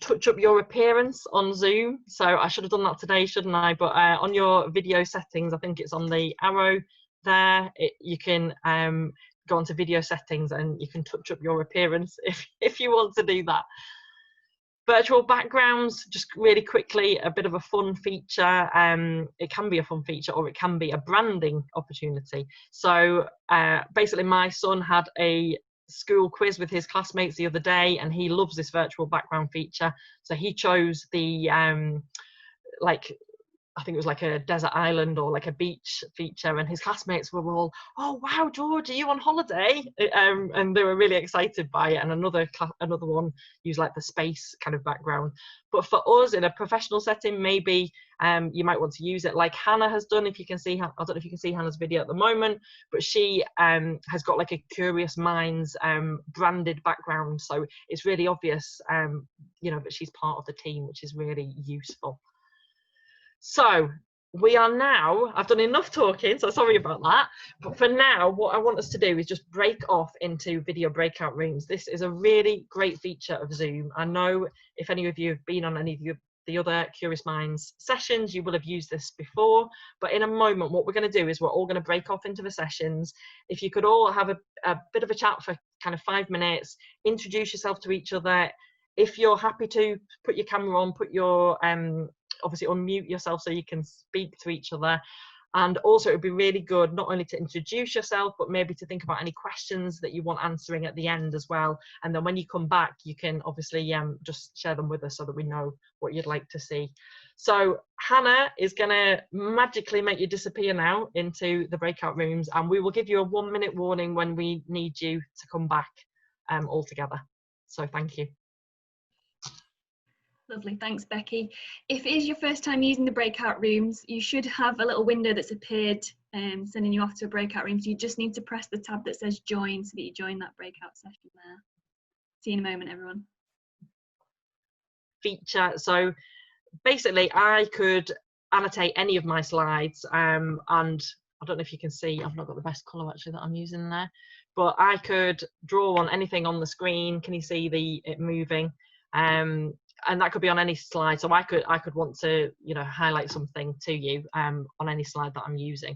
B: touch up your appearance on Zoom. So I should have done that today, shouldn't I? But on your video settings, I think it's on the arrow there, you can go onto video settings and you can touch up your appearance if you want to do that. Virtual backgrounds, just really quickly, a bit of a fun feature. It can be a fun feature, or it can be a branding opportunity. So basically my son had a school quiz with his classmates the other day, and he loves this virtual background feature. So he chose the I think it was like a desert island or like a beach feature, and his classmates were all, "Oh wow, George, are you on holiday?" And they were really excited by it. And another one used like the space kind of background. But for us in a professional setting, maybe you might want to use it like Hannah has done. If you can see, I don't know if you can see Hannah's video at the moment, but she has got like a Curious Minds branded background, so it's really obvious, you know, that she's part of the team, which is really useful. So we are now, I've done enough talking, so sorry about that. But for now, what I want us to do is just break off into video breakout rooms. This is a really great feature of Zoom. I know if any of you have been on any of the other Curious Minds sessions, you will have used this before. But in a moment, what we're going to do is we're all going to break off into the sessions. If you could all have a bit of a chat for kind of 5 minutes, introduce yourself to each other. If you're happy to put your camera on, put your obviously unmute yourself so you can speak to each other. And also it would be really good not only to introduce yourself, but maybe to think about any questions that you want answering at the end as well. And then when you come back, you can obviously just share them with us so that we know what you'd like to see. So Hannah is going to magically make you disappear now into the breakout rooms, and we will give you a 1-minute warning when we need you to come back all together. So thank you.
C: Lovely, thanks Becki. If it is your first time using the breakout rooms, you should have a little window that's appeared sending you off to a breakout room. So you just need to press the tab that says join so that you join that breakout session there. See you in a moment, everyone.
B: Feature. So basically I could annotate any of my slides and I don't know if you can see, I've not got the best colour actually that I'm using there, but I could draw on anything on the screen. Can you see it moving? And that could be on any slide. So I could want to, you know, highlight something to you on any slide that I'm using.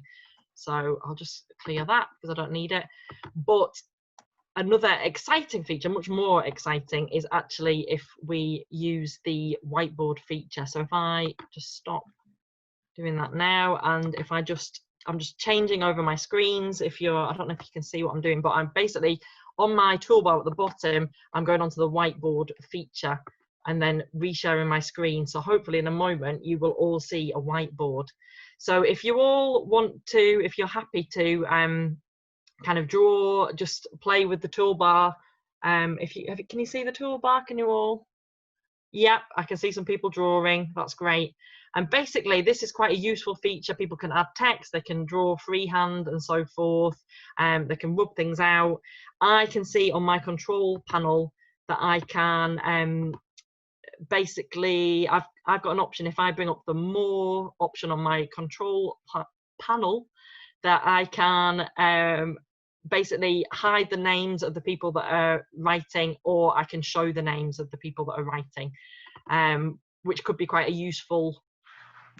B: So I'll just clear that because I don't need it. But another exciting feature, much more exciting, is actually if we use the whiteboard feature. So if I just stop doing that now, and if I'm just changing over my screens. I don't know if you can see what I'm doing, but I'm basically on my toolbar at the bottom, I'm going onto the whiteboard feature and then resharing my screen. So hopefully in a moment, you will all see a whiteboard. So if you all want to, if you're happy to kind of draw, just play with the toolbar. Can you see the toolbar? Can you all? Yep, I can see some people drawing. That's great. And basically, this is quite a useful feature. People can add text, they can draw freehand and so forth. They can rub things out. I can see on my control panel that I can basically, I've got an option. If I bring up the more option on my control panel, that I can basically hide the names of the people that are writing, or I can show the names of the people that are writing, which could be quite a useful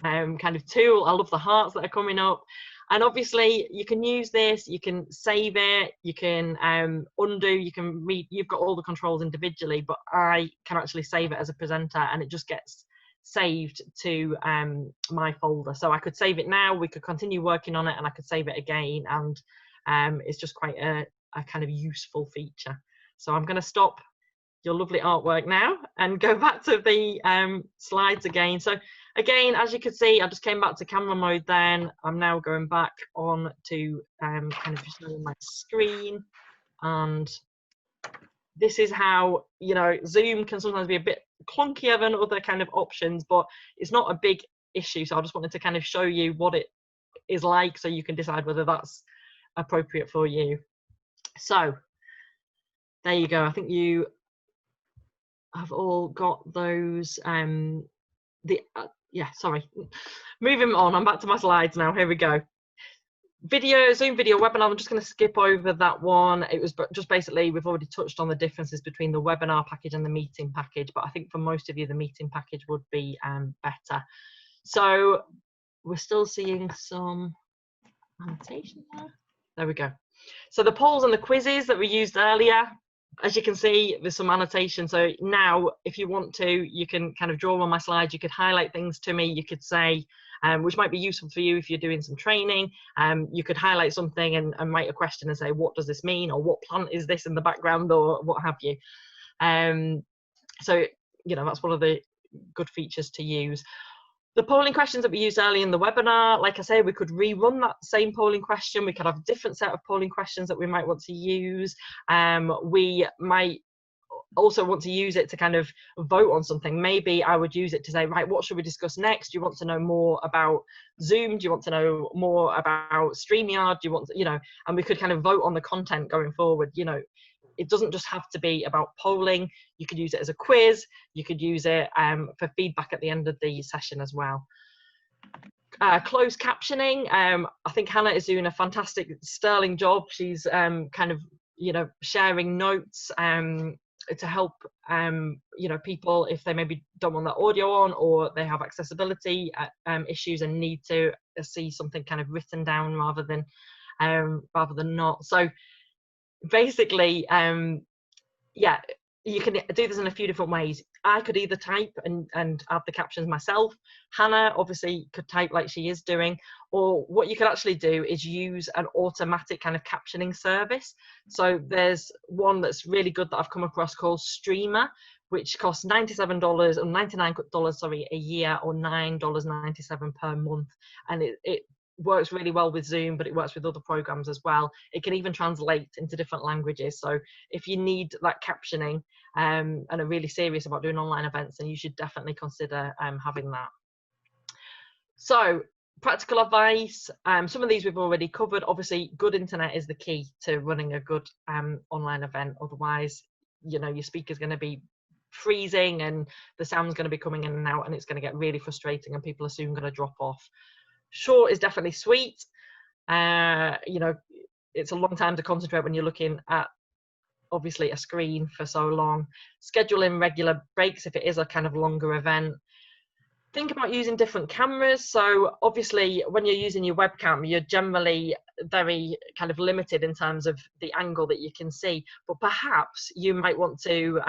B: kind of tool. I love the hearts that are coming up. And obviously you can use this, you can save it, you can undo, you can read, you've got all the controls individually, but I can actually save it as a presenter and it just gets saved to my folder. So I could save it now, we could continue working on it, and I could save it again, and it's just quite a kind of useful feature. So I'm going to stop your lovely artwork now and go back to the slides again. So again, as you can see, I just came back to camera mode then. I'm now going back on to kind of showing my screen. And this is how, you know, Zoom can sometimes be a bit clunkier than other kind of options, but it's not a big issue. So I just wanted to kind of show you what it is like so you can decide whether that's appropriate for you. So there you go. I think you have all got those yeah, sorry, moving on, I'm back to my slides now. Here we go. Video, Zoom video webinar, I'm just going to skip over that one. It was just basically, we've already touched on the differences between the webinar package and the meeting package, but I think for most of you the meeting package would be better. So we're still seeing some annotation there we go. So the polls and the quizzes that we used earlier, as you can see, there's some annotation. So now, if you want to, you can kind of draw on my slides. You could highlight things to me. You could say, which might be useful for you if you're doing some training. You could highlight something and write a question and say, what does this mean? Or what plant is this in the background, or what have you. So, you know, that's one of the good features to use. The polling questions that we used early in the webinar, like I say, we could rerun that same polling question. We could have a different set of polling questions that we might want to use. We might also want to use it to kind of vote on something. Maybe I would use it to say, right, what should we discuss next? Do you want to know more about Zoom? Do you want to know more about StreamYard? Do you want to, you know, and we could kind of vote on the content going forward. You know, it doesn't just have to be about polling. You could use it as a quiz. You could use it for feedback at the end of the session as well. Closed captioning, I think Hannah is doing a fantastic, sterling job. She's kind of, you know, sharing notes to help, you know, people if they maybe don't want the audio on, or they have accessibility issues and need to see something kind of written down rather than not. So basically, yeah, you can do this in a few different ways. I could either type and add the captions myself. Hannah obviously could type like she is doing, or what you could actually do is use an automatic kind of captioning service. So there's one that's really good that I've come across called Streamer, which costs $97 or $99, sorry, a year, or $9.97 per month, and it works really well with Zoom, but it works with other programs as well. It can even translate into different languages. So if you need that captioning and are really serious about doing online events, then you should definitely consider having that. So practical advice, some of these we've already covered. Obviously, good internet is the key to running a good online event. Otherwise, you know, your speaker's going to be freezing and the sound's going to be coming in and out, and it's going to get really frustrating, and people are soon going to drop off. Short is definitely sweet. You know, it's a long time to concentrate when you're looking at obviously a screen for so long. Schedule in regular breaks if it is a kind of longer event. Think about using different cameras. So obviously when you're using your webcam, you're generally very kind of limited in terms of the angle that you can see, but perhaps you might want to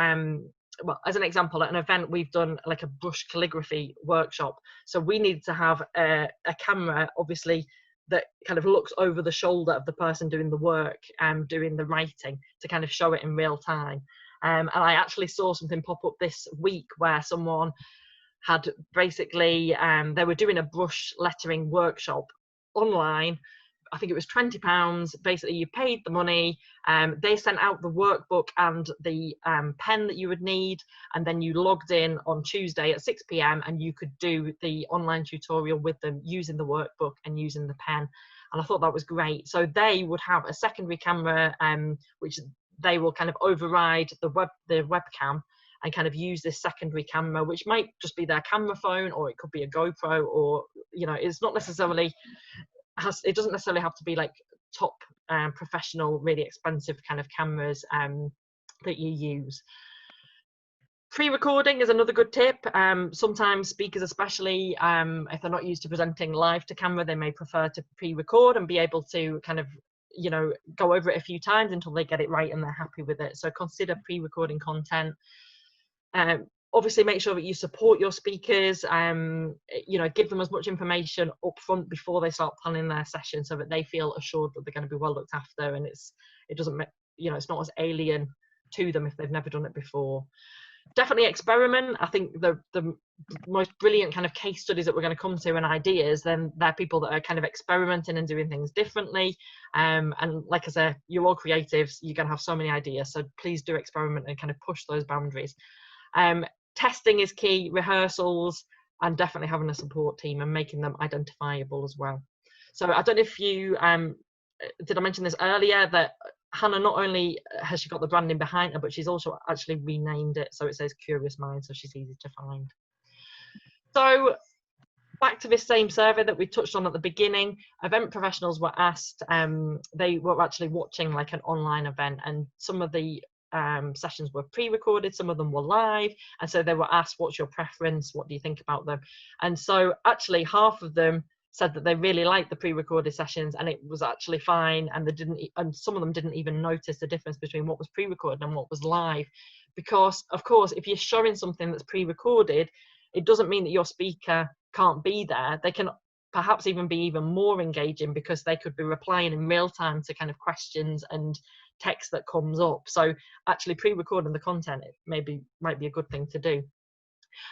B: well, as an example, at an event we've done like a brush calligraphy workshop, so we needed to have a camera obviously that kind of looks over the shoulder of the person doing the work and doing the writing to kind of show it in real time. And I actually saw something pop up this week where someone had basically they were doing a brush lettering workshop online. I think it was £20. Basically, you paid the money. They sent out the workbook and the pen that you would need, and then you logged in on Tuesday at 6 p.m. and you could do the online tutorial with them using the workbook and using the pen. And I thought that was great. So they would have a secondary camera, which they will kind of override the webcam and kind of use this secondary camera, which might just be their camera phone, or it could be a GoPro, or, you know, it's not necessarily. It doesn't necessarily have to be like top professional, really expensive kind of cameras that you use. Pre-recording is another good tip. Sometimes speakers, especially if they're not used to presenting live to camera, they may prefer to pre-record and be able to kind of, you know, go over it a few times until they get it right and they're happy with it. So consider pre-recording content. Obviously make sure that you support your speakers, you know, give them as much information up front before they start planning their session, so that they feel assured that they're going to be well looked after, and it doesn't, you know, it's not as alien to them if they've never done it before. Definitely experiment. I think the most brilliant kind of case studies that we're going to come to and ideas, then they're people that are kind of experimenting and doing things differently. And like I said, you're all creatives, you're going to have so many ideas, so please do experiment and kind of push those boundaries. Testing is key, rehearsals, and definitely having a support team and making them identifiable as well. So I don't know if you, did I mention this earlier, that Hannah, not only has she got the branding behind her, but she's also actually renamed it, so it says Curious Mind, so she's easy to find. So back to this same survey that we touched on at the beginning, event professionals were asked, they were actually watching like an online event, and some of the sessions were pre-recorded, some of them were live, and so they were asked, what's your preference, what do you think about them? And so actually half of them said that they really liked the pre-recorded sessions and it was actually fine, and they didn't, and some of them didn't even notice the difference between what was pre-recorded and what was live, because of course if you're showing something that's pre-recorded, it doesn't mean that your speaker can't be there. They can perhaps even be even more engaging, because they could be replying in real time to kind of questions and text that comes up. So actually pre-recording the content, it might be a good thing to do.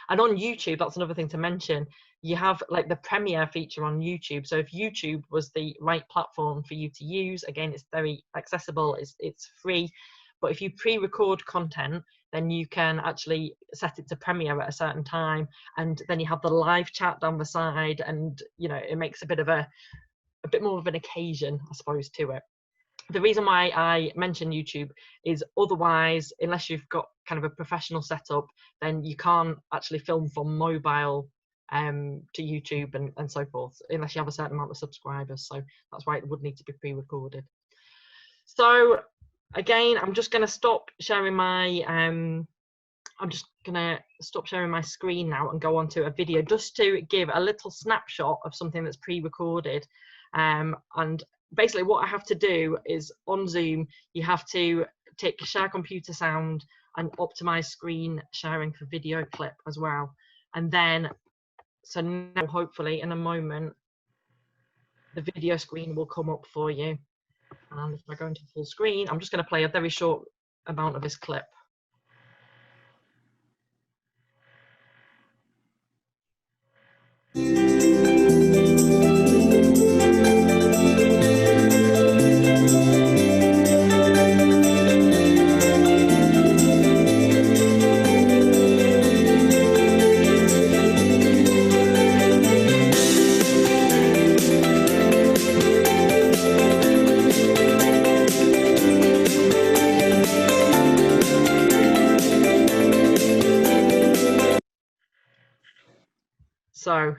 B: And on YouTube, that's another thing to mention, you have like the premiere feature on YouTube. So if YouTube was the right platform for you to use, again, it's very accessible, it's free, but if you pre-record content, then you can actually set it to premiere at a certain time, and then you have the live chat down the side, and you know, it makes a bit more of an occasion, I suppose, to it. The reason why I mention YouTube is otherwise, unless you've got kind of a professional setup, then you can't actually film from mobile to YouTube and so forth, unless you have a certain amount of subscribers. So that's why it would need to be pre-recorded. So again, I'm just going to stop sharing my screen now and go on to a video just to give a little snapshot of something that's pre-recorded. And basically what I have to do is on Zoom, you have to tick share computer sound and optimize screen sharing for video clip as well. And then, so now hopefully in a moment, the video screen will come up for you. And if I go into full screen, I'm just going to play a very short amount of this clip. So,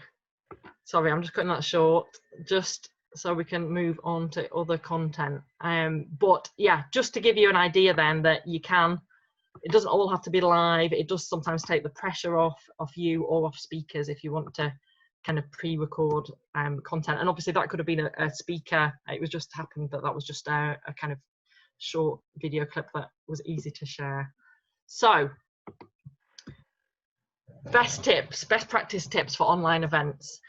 B: sorry, I'm just cutting that short, just so we can move on to other content. But yeah, just to give you an idea then that you can, it doesn't all have to be live. It does sometimes take the pressure off you or off speakers if you want to kind of pre-record content. And obviously that could have been a speaker. It was just happened that was just a kind of short video clip that was easy to share. So, best practice tips for online events.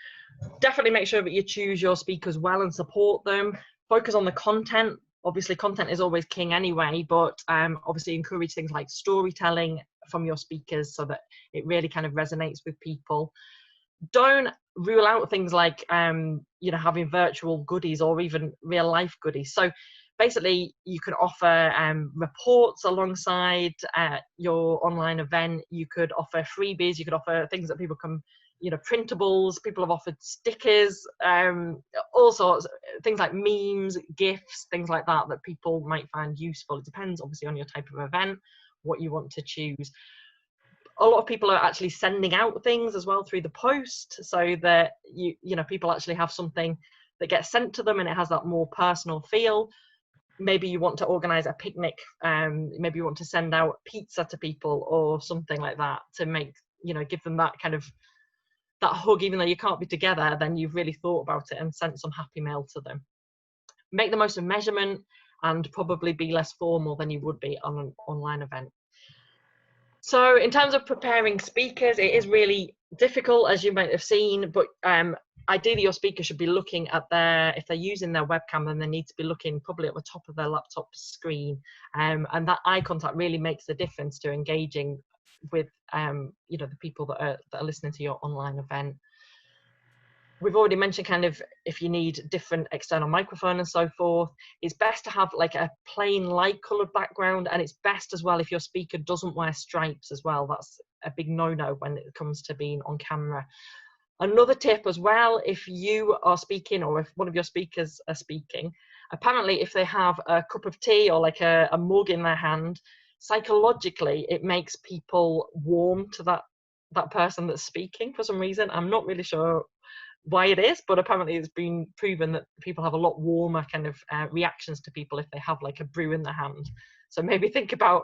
B: Definitely make sure that you choose your speakers well and support them. Focus on the content. Obviously content is always king anyway, but obviously encourage things like storytelling from your speakers so that it really kind of resonates with people. Don't rule out things like you know, having virtual goodies or even real life goodies. So basically you could offer reports alongside your online event. You could offer freebies. You could offer things that people can, you know, printables. People have offered stickers, all sorts, things like memes, GIFs, things like that that people might find useful. It depends obviously on your type of event, what you want to choose. A lot of people are actually sending out things as well through the post, so that you know, people actually have something that gets sent to them and it has that more personal feel. Maybe you want to organize a picnic, maybe you want to send out pizza to people or something like that to make, you know, give them that kind of that hug. Even though you can't be together, then you've really thought about it and sent some happy mail to them. Make the most of measurement and probably be less formal than you would be on an online event. So in terms of preparing speakers, it is really difficult, as you might have seen, but ideally your speaker should be looking at if they're using their webcam, then they need to be looking probably at the top of their laptop screen, and that eye contact really makes the difference to engaging with you know, the people that are listening to your online event. We've already mentioned kind of if you need different external microphone and so forth, it's best to have like a plain light coloured background, and it's best as well if your speaker doesn't wear stripes as well. That's a big no-no when it comes to being on camera. Another tip as well, if you are speaking or if one of your speakers are speaking, apparently if they have a cup of tea or like a mug in their hand, psychologically it makes people warm to that person that's speaking for some reason. I'm not really sure why it is, but apparently it's been proven that people have a lot warmer kind of reactions to people if they have like a brew in their hand. So maybe think about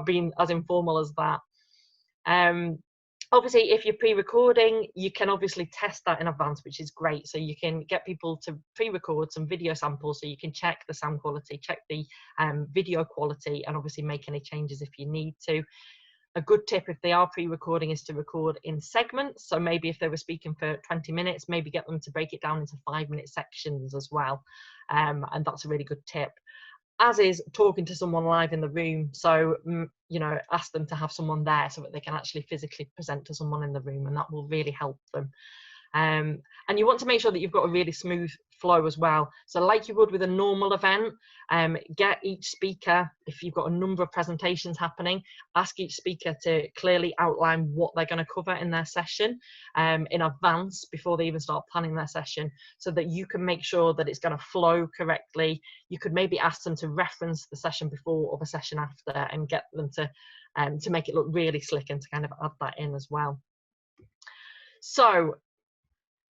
B: being as informal as that. Obviously, if you're pre-recording, you can obviously test that in advance, which is great. So you can get people to pre-record some video samples so you can check the sound quality, check the video quality, and obviously make any changes if you need to. A good tip if they are pre-recording is to record in segments. So maybe if they were speaking for 20 minutes, maybe get them to break it down into 5-minute sections as well. And that's a really good tip. As is talking to someone live in the room. So, you know, ask them to have someone there so that they can actually physically present to someone in the room, and that will really help them. And you want to make sure that you've got a really smooth flow as well. So like you would with a normal event, get each speaker, if you've got a number of presentations happening, ask each speaker to clearly outline what they're going to cover in their session in advance before they even start planning their session, so that you can make sure that it's going to flow correctly. You could maybe ask them to reference the session before or the session after and get them to make it look really slick and to kind of add that in as well. So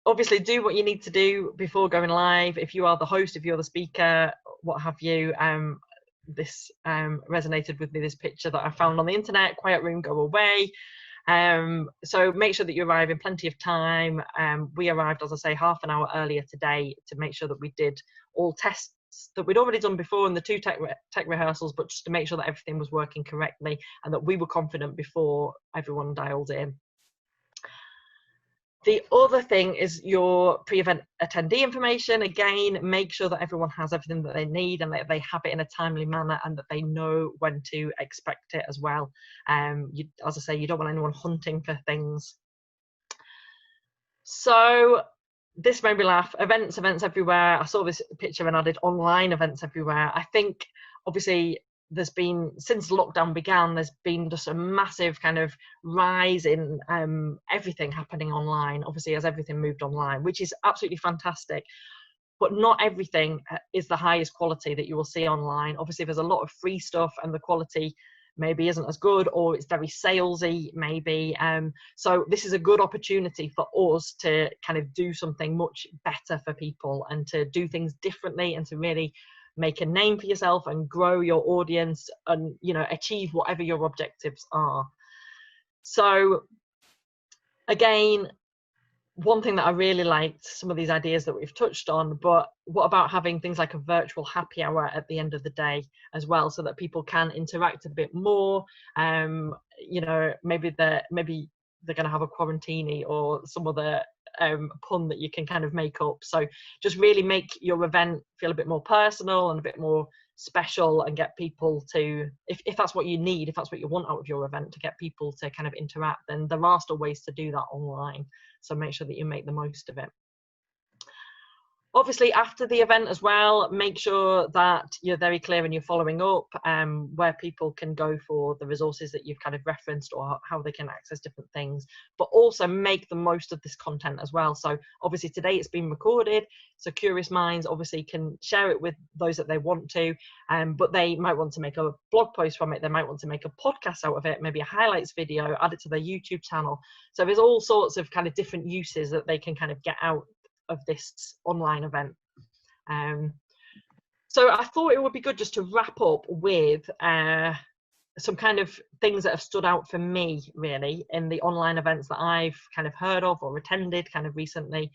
B: obviously do what you need to do before going live. If you are the host, if you're the speaker, what have you, this resonated with me, this picture that I found on the internet, quiet room, go away. So make sure that you arrive in plenty of time. We arrived, as I say, half an hour earlier today to make sure that we did all tests that we'd already done before in the 2 tech rehearsals, but just to make sure that everything was working correctly and that we were confident before everyone dialed in. The other thing is your pre-event attendee information. Again, make sure that everyone has everything that they need and that they have it in a timely manner and that they know when to expect it as well. As I say, you don't want anyone hunting for things. So this made me laugh. Events everywhere. I saw this picture and added online events everywhere. I think obviously there's been, since lockdown began, there's been just a massive kind of rise in everything happening online, obviously, as everything moved online, which is absolutely fantastic. But not everything is the highest quality that you will see online. Obviously, there's a lot of free stuff and the quality maybe isn't as good, or it's very salesy maybe. So this is a good opportunity for us to kind of do something much better for people and to do things differently and to really make a name for yourself and grow your audience and, you know, achieve whatever your objectives are. So again, one thing that I really liked, some of these ideas that we've touched on, but what about having things like a virtual happy hour at the end of the day as well, so that people can interact a bit more? You know, maybe they're going to have a quarantini or some other pun that you can kind of make up. So just really make your event feel a bit more personal and a bit more special and get people to, if that's what you need, if that's what you want out of your event, to get people to kind of interact, then there are still ways to do that online. So make sure that you make the most of it. Obviously, after the event as well, make sure that you're very clear and you're following up where people can go for the resources that you've kind of referenced or how they can access different things, but also make the most of this content as well. So obviously today it's been recorded, so curious minds obviously can share it with those that they want to, but they might want to make a blog post from it, they might want to make a podcast out of it, maybe a highlights video, add it to their YouTube channel. So there's all sorts of kind of different uses that they can kind of get out of this online event. So I thought it would be good just to wrap up with some kind of things that have stood out for me really in the online events that I've kind of heard of or attended kind of recently.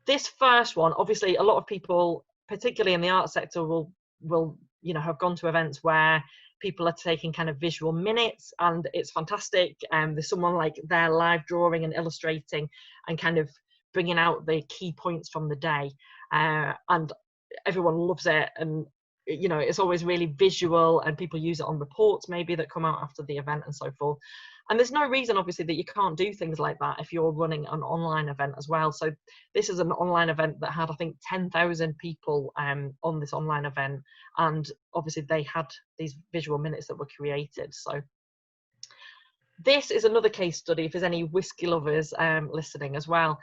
B: This first one, obviously a lot of people, particularly in the art sector, will you know, have gone to events where people are taking kind of visual minutes, and it's fantastic. There's someone like there live drawing and illustrating and kind of bringing out the key points from the day, and everyone loves it, and you know, it's always really visual, and people use it on reports maybe that come out after the event and so forth. And there's no reason obviously that you can't do things like that if you're running an online event as well. So this is an online event that had, I think, 10,000 people on this online event, and obviously they had these visual minutes that were created. So this is another case study if there's any whiskey lovers listening as well.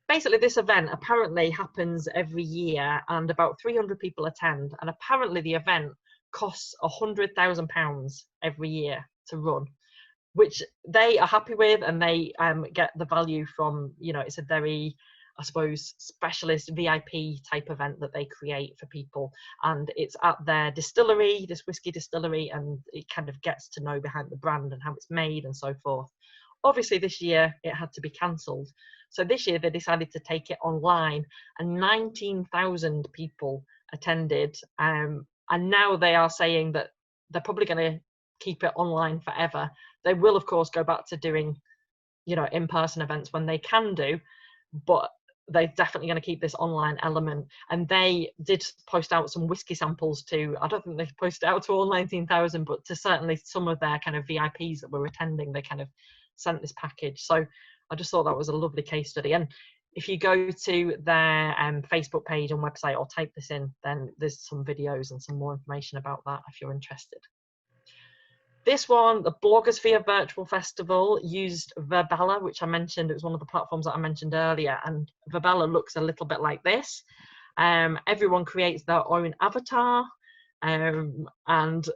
B: Basically, this event apparently happens every year and about 300 people attend, and apparently the event costs £100,000 every year to run, which they are happy with, and they get the value from, you know, it's a very, I suppose, specialist VIP type event that they create for people, and it's at their distillery, this whiskey distillery, and it kind of gets to know behind the brand and how it's made and so forth. Obviously this year it had to be cancelled, so this year they decided to take it online, and 19,000 people attended, and now they are saying that they're probably going to keep it online forever. They will of course go back to doing, you know, in-person events when they can do, but they're definitely going to keep this online element. And they did post out some whiskey samples to, I don't think they posted out to all 19,000, but to certainly some of their kind of VIPs that were attending, they kind of sent this package. So I just thought that was a lovely case study. And if you go to their Facebook page and website or type this in, then there's some videos and some more information about that if you're interested. This one, the Blogosphere Virtual Festival, used Verbella, which I mentioned. It was one of the platforms that I mentioned earlier, and Verbella looks a little bit like this. Everyone creates their own avatar, and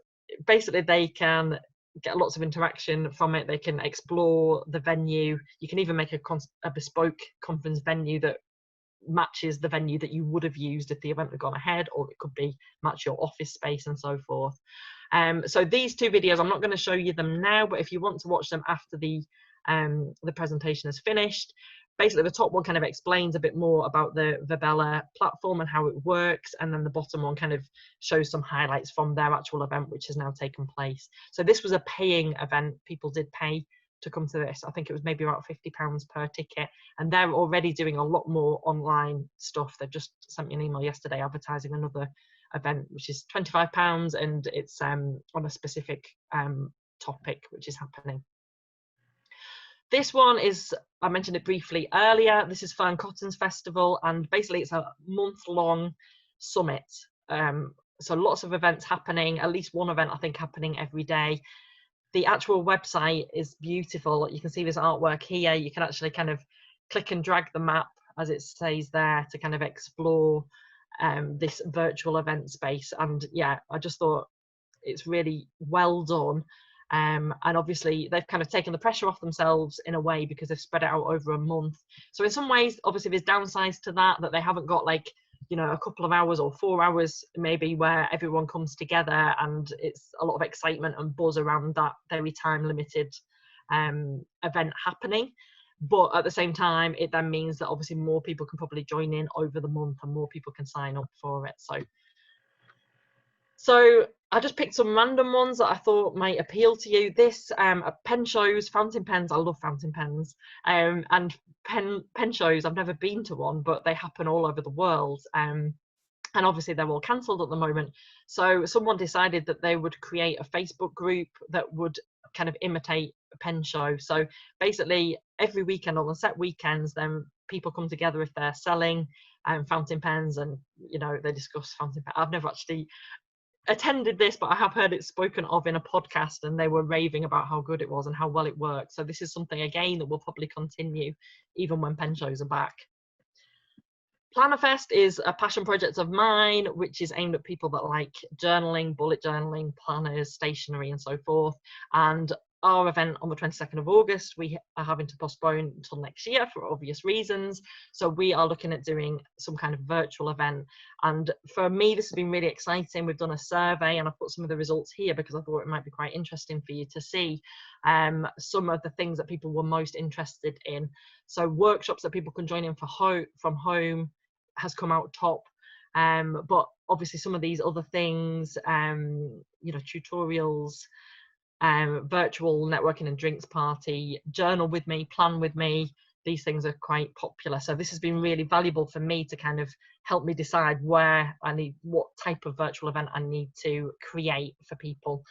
B: basically they can get lots of interaction from it. They can explore the venue. You can even make a bespoke conference venue that matches the venue that you would have used if the event had gone ahead, or it could be match your office space and so forth. So these two videos, I'm not going to show you them now, but if you want to watch them after the presentation is finished, basically the top one kind of explains a bit more about the Virbela platform and how it works, and then the bottom one kind of shows some highlights from their actual event, which has now taken place. So this was a paying event. People did pay to come to this. I think it was maybe about £50 per ticket, and they're already doing a lot more online stuff. They just sent me an email yesterday advertising another event, which is £25, and it's on a specific topic which is happening. This one is, I mentioned it briefly earlier, this is Fern Cotton's Festival, and basically it's a month-long summit. So lots of events happening, at least one event I think happening every day. The actual website is beautiful. You can see this artwork here. You can actually kind of click and drag the map, as it says there, to kind of explore this virtual event space. And yeah, I just thought it's really well done. And obviously they've kind of taken the pressure off themselves in a way, because they've spread it out over a month. So in some ways, obviously there's downsides to that they haven't got, like, you know, a couple of hours or 4 hours maybe where everyone comes together, and it's a lot of excitement and buzz around that very time limited event happening. But at the same time, it then means that obviously more people can probably join in over the month, and more people can sign up for it. So I just picked some random ones that I thought might appeal to you. This pen shows, fountain pens. I love fountain pens. And pen shows, I've never been to one, but they happen all over the world. And obviously they're all cancelled at the moment. So someone decided that they would create a Facebook group that would kind of imitate a pen show. So basically every weekend, on the set weekends, then people come together if they're selling fountain pens, and, you know, they discuss fountain pens. I've never actually attended this, but I have heard it spoken of in a podcast, and they were raving about how good it was and how well it worked. So this is something, again, that will probably continue even when pen shows are back. Plannerfest is a passion project of mine, which is aimed at people that like journaling, bullet journaling, planners, stationery, and so forth. And our event on the 22nd of August, we are having to postpone until next year for obvious reasons. So we are looking at doing some kind of virtual event. And for me, this has been really exciting. We've done a survey, and I've put some of the results here because I thought it might be quite interesting for you to see some of the things that people were most interested in. So workshops that people can join in from home has come out top. But obviously some of these other things, you know, tutorials, virtual networking and drinks party, journal with me, plan with me, these things are quite popular. So this has been really valuable for me to kind of help me decide what type of virtual event I need to create for people.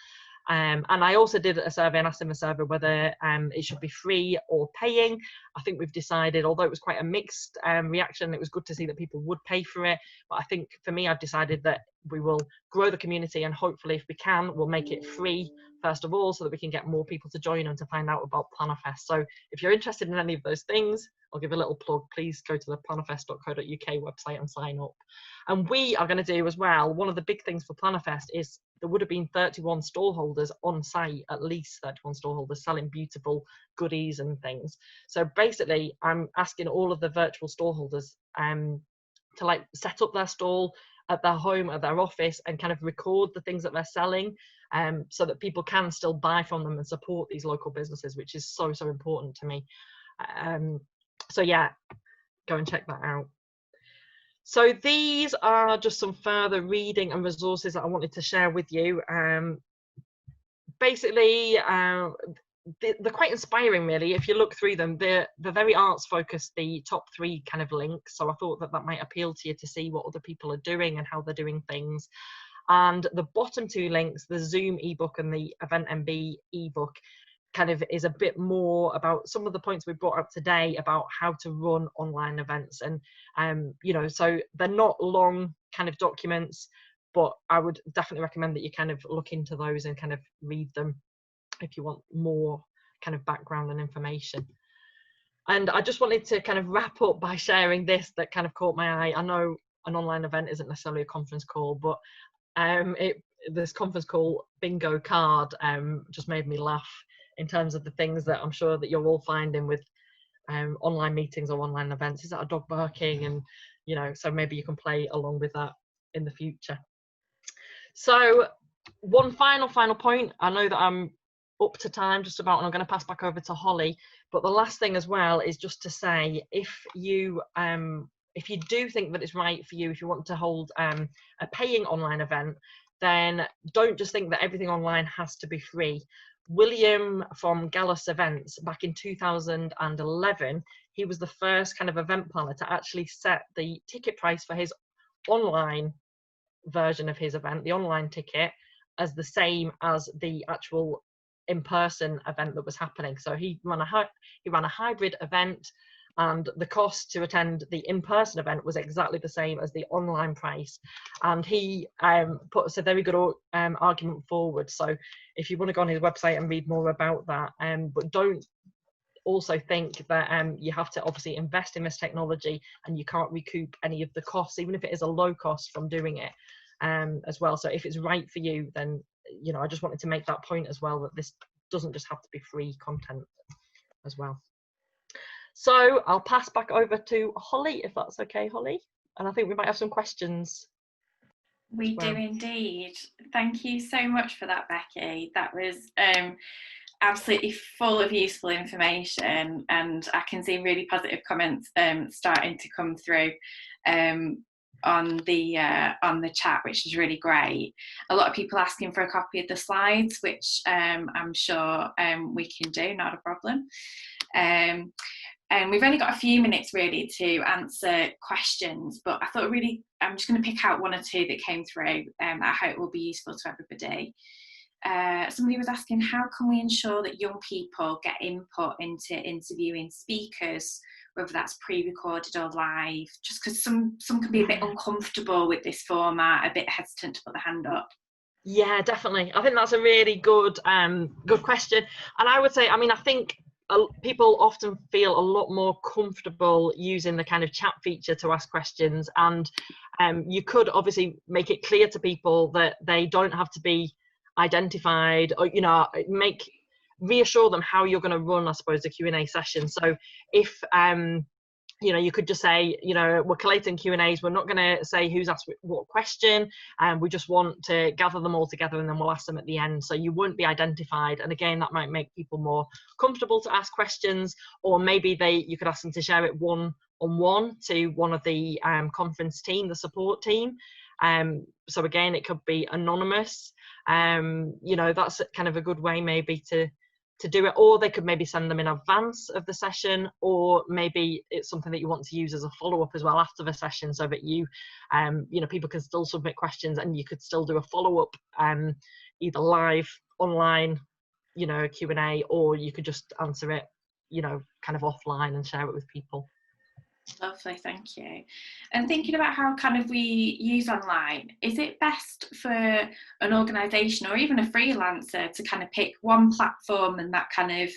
B: And I also did a survey and asked in the survey whether it should be free or paying. I think we've decided, although it was quite a mixed reaction, it was good to see that people would pay for it. But I think for me, I've decided that we will grow the community, and hopefully if we can, we'll make it free first of all, so that we can get more people to join and to find out about Plannerfest. So if you're interested in any of those things, I'll give a little plug. Please go to the plannerfest.co.uk website and sign up. And we are going to do as well, one of the big things for Plannerfest is there would have been 31 stallholders on site, at least 31 stallholders selling beautiful goodies and things. So basically, I'm asking all of the virtual stallholders to like set up their stall at their home, at their office, and kind of record the things that they're selling, so that people can still buy from them and support these local businesses, which is so, so important to me. So yeah, go and check that out. So these are just some further reading and resources that I wanted to share with you. Basically, they're quite inspiring, really. If you look through them, they're very arts focused, the top 3 kind of links. So I thought that that might appeal to you to see what other people are doing and how they're doing things. And the bottom 2 links, the Zoom ebook and the Event MB ebook, kind of is a bit more about some of the points we brought up today about how to run online events. And you know, so they're not long kind of documents, but I would definitely recommend that you kind of look into those and kind of read them if you want more kind of background and information. And I just wanted to kind of wrap up by sharing this that kind of caught my eye. I know an online event isn't necessarily a conference call, but this conference call bingo card just made me laugh in terms of the things that I'm sure that you're all finding with online meetings or online events. Is that a dog barking? And, you know, so maybe you can play along with that in the future. So one final point. I know that I'm up to time just about, and I'm going to pass back over to Holly. But the last thing as well is just to say, if you do think that it's right for you, if you want to hold a paying online event, then don't just think that everything online has to be free. William from Gallus Events, back in 2011, he was the first kind of event planner to actually set the ticket price for his online version of his event, the online ticket, as the same as the actual in-person event that was happening. So he ran a hybrid event, and the cost to attend the in-person event was exactly the same as the online price. And he put a very good argument forward. So if you want to go on his website and read more about that, but don't also think that you have to obviously invest in this technology and you can't recoup any of the costs, even if it is a low cost, from doing it as well. So if it's right for you, then, you know, I just wanted to make that point as well, that this doesn't just have to be free content as well. So I'll pass back over to Holly, if that's okay, Holly. And I think we might have some questions.
A: We do indeed. Thank you so much for that, Becki. That was absolutely full of useful information, and I can see really positive comments starting to come through on the chat, which is really great. A lot of people asking for a copy of the slides, which I'm sure we can do, not a problem. And we've only got a few minutes really to answer questions, but I thought I'm just going to pick out one or two that came through that I hope will be useful to everybody. Somebody was asking, how can we ensure that young people get input into interviewing speakers, whether that's pre-recorded or live, just because some can be a bit uncomfortable with this format, a bit hesitant to put their hand up.
B: Yeah, definitely. I think that's a really good question. And I would say, I mean, I think people often feel a lot more comfortable using the kind of chat feature to ask questions, and you could obviously make it clear to people that they don't have to be identified, or, you know, reassure them how you're going to run, I suppose, the Q&A session. So if you know, you could just say, you know, we're collating Q&As, we're not going to say who's asked what question, and we just want to gather them all together and then we'll ask them at the end, so you won't be identified. And again, that might make people more comfortable to ask questions, or maybe you could ask them to share it one-on-one to one of the conference team, the support team. So again, it could be anonymous. You know, that's kind of a good way maybe to do it, or they could maybe send them in advance of the session, or maybe it's something that you want to use as a follow-up as well after the session, so that you know, people can still submit questions and you could still do a follow-up either live, online, you know, Q&A, or you could just answer it, you know, kind of offline and share it with people.
A: Lovely, thank you. And thinking about how kind of we use online, is it best for an organisation or even a freelancer to kind of pick one platform and that kind of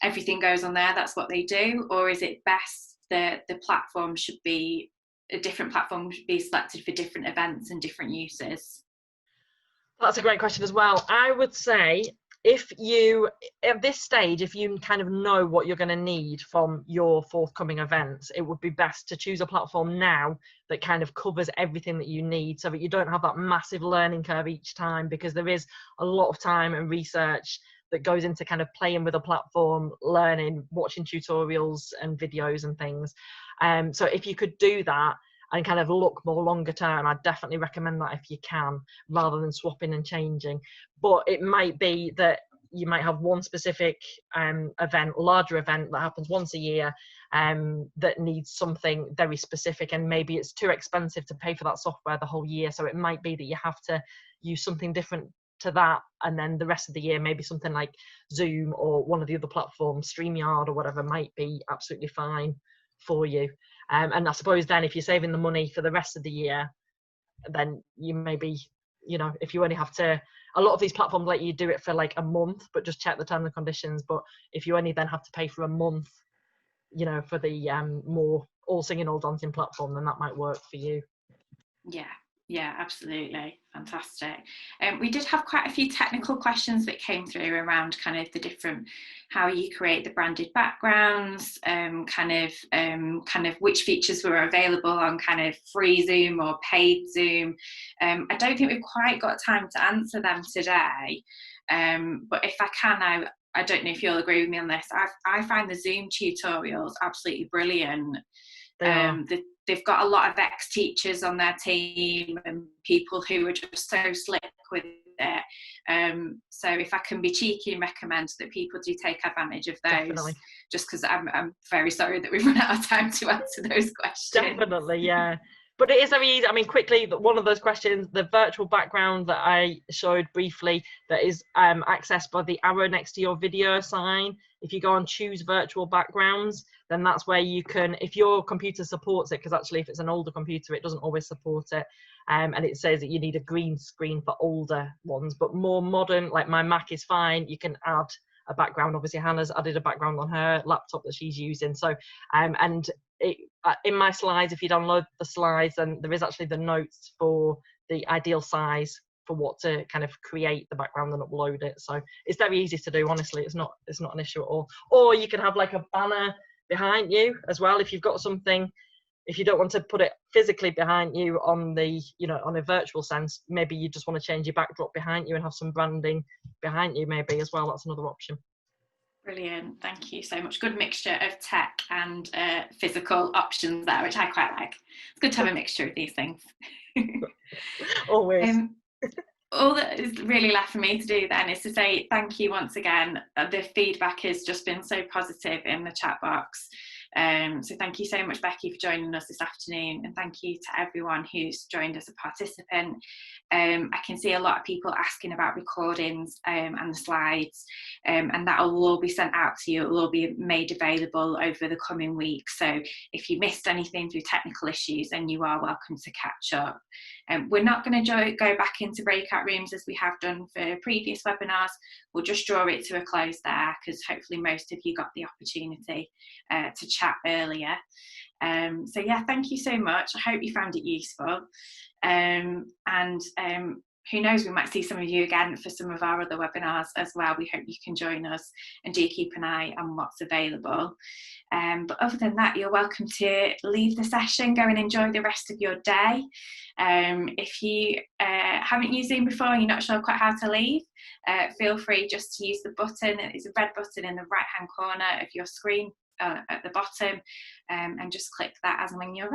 A: everything goes on there, that's what they do? Or is it best that the platform should be, a different platform should be selected for different events and different uses?
B: That's a great question as well. I would say, if you, at this stage, if you kind of know what you're going to need from your forthcoming events, it would be best to choose a platform now that kind of covers everything that you need, so that you don't have that massive learning curve each time, because there is a lot of time and research that goes into kind of playing with a platform, learning, watching tutorials and videos and things. So if you could do that and kind of look more longer term, I'd definitely recommend that if you can, rather than swapping and changing. But it might be that you might have one specific event, larger event that happens once a year, that needs something very specific, and maybe it's too expensive to pay for that software the whole year. So it might be that you have to use something different to that, and then the rest of the year maybe something like Zoom or one of the other platforms, StreamYard or whatever, might be absolutely fine for you. And I suppose then if you're saving the money for the rest of the year, then you maybe, you know, if you only have to, a lot of these platforms let you do it for like a month, but just check the terms and conditions. But if you only then have to pay for a month, you know, for the more all singing all dancing platform, then that might work for you.
A: Yeah, Yeah, absolutely. Fantastic. We did have quite a few technical questions that came through around kind of the different, how you create the branded backgrounds, kind of which features were available on kind of free Zoom or paid Zoom. I don't think we've quite got time to answer them today, but if I can, I don't know if you'll agree with me on this. I find the Zoom tutorials absolutely brilliant. They've got a lot of ex-teachers on their team and people who are just so slick with it. So if I can be cheeky and recommend that people do take advantage of those,
B: Definitely.
A: just because I'm very sorry that we've run out of time to answer those questions.
B: Definitely, yeah. But it is very easy. I mean, quickly, one of those questions, the virtual background that I showed briefly, that is accessed by the arrow next to your video sign. If you go on choose virtual backgrounds, then that's where you can, if your computer supports it, because actually if it's an older computer, it doesn't always support it. And it says that you need a green screen for older ones, but more modern, like my Mac is fine, you can add a background. Obviously Hannah's added a background on her laptop that she's using. So and in my slides, if you download the slides, then there is actually the notes for the ideal size for what to kind of create the background and upload it. So it's very easy to do, honestly. It's not an issue at all. Or you can have like a banner behind you as well, if you've got something. If you don't want to put it physically behind you on the, on a virtual sense, maybe you just want to change your backdrop behind you and have some branding behind you maybe as well. That's another option.
A: Brilliant, thank you so much. Good mixture of tech and physical options there, which I quite like. It's good to have a mixture of these things.
B: Always.
A: All that is really left for me to do then is to say thank you once again. The feedback has just been so positive in the chat box. So thank you so much, Becki, for joining us this afternoon, and thank you to everyone who's joined as a participant. I can see a lot of people asking about recordings and the slides, and that will all be sent out to you. It will all be made available over the coming weeks. So if you missed anything through technical issues, then you are welcome to catch up. We're not going to go back into breakout rooms as we have done for previous webinars. We'll just draw it to a close there, because hopefully most of you got the opportunity to chat earlier. So yeah, thank you so much. I hope you found it useful. Who knows, we might see some of you again for some of our other webinars as well. We hope you can join us, and do keep an eye on what's available. But other than that, you're welcome to leave the session, go and enjoy the rest of your day. If you haven't used Zoom before and you're not sure quite how to leave, feel free just to use the button. It's a red button in the right hand corner of your screen at the bottom, and just click that as and when you're ready.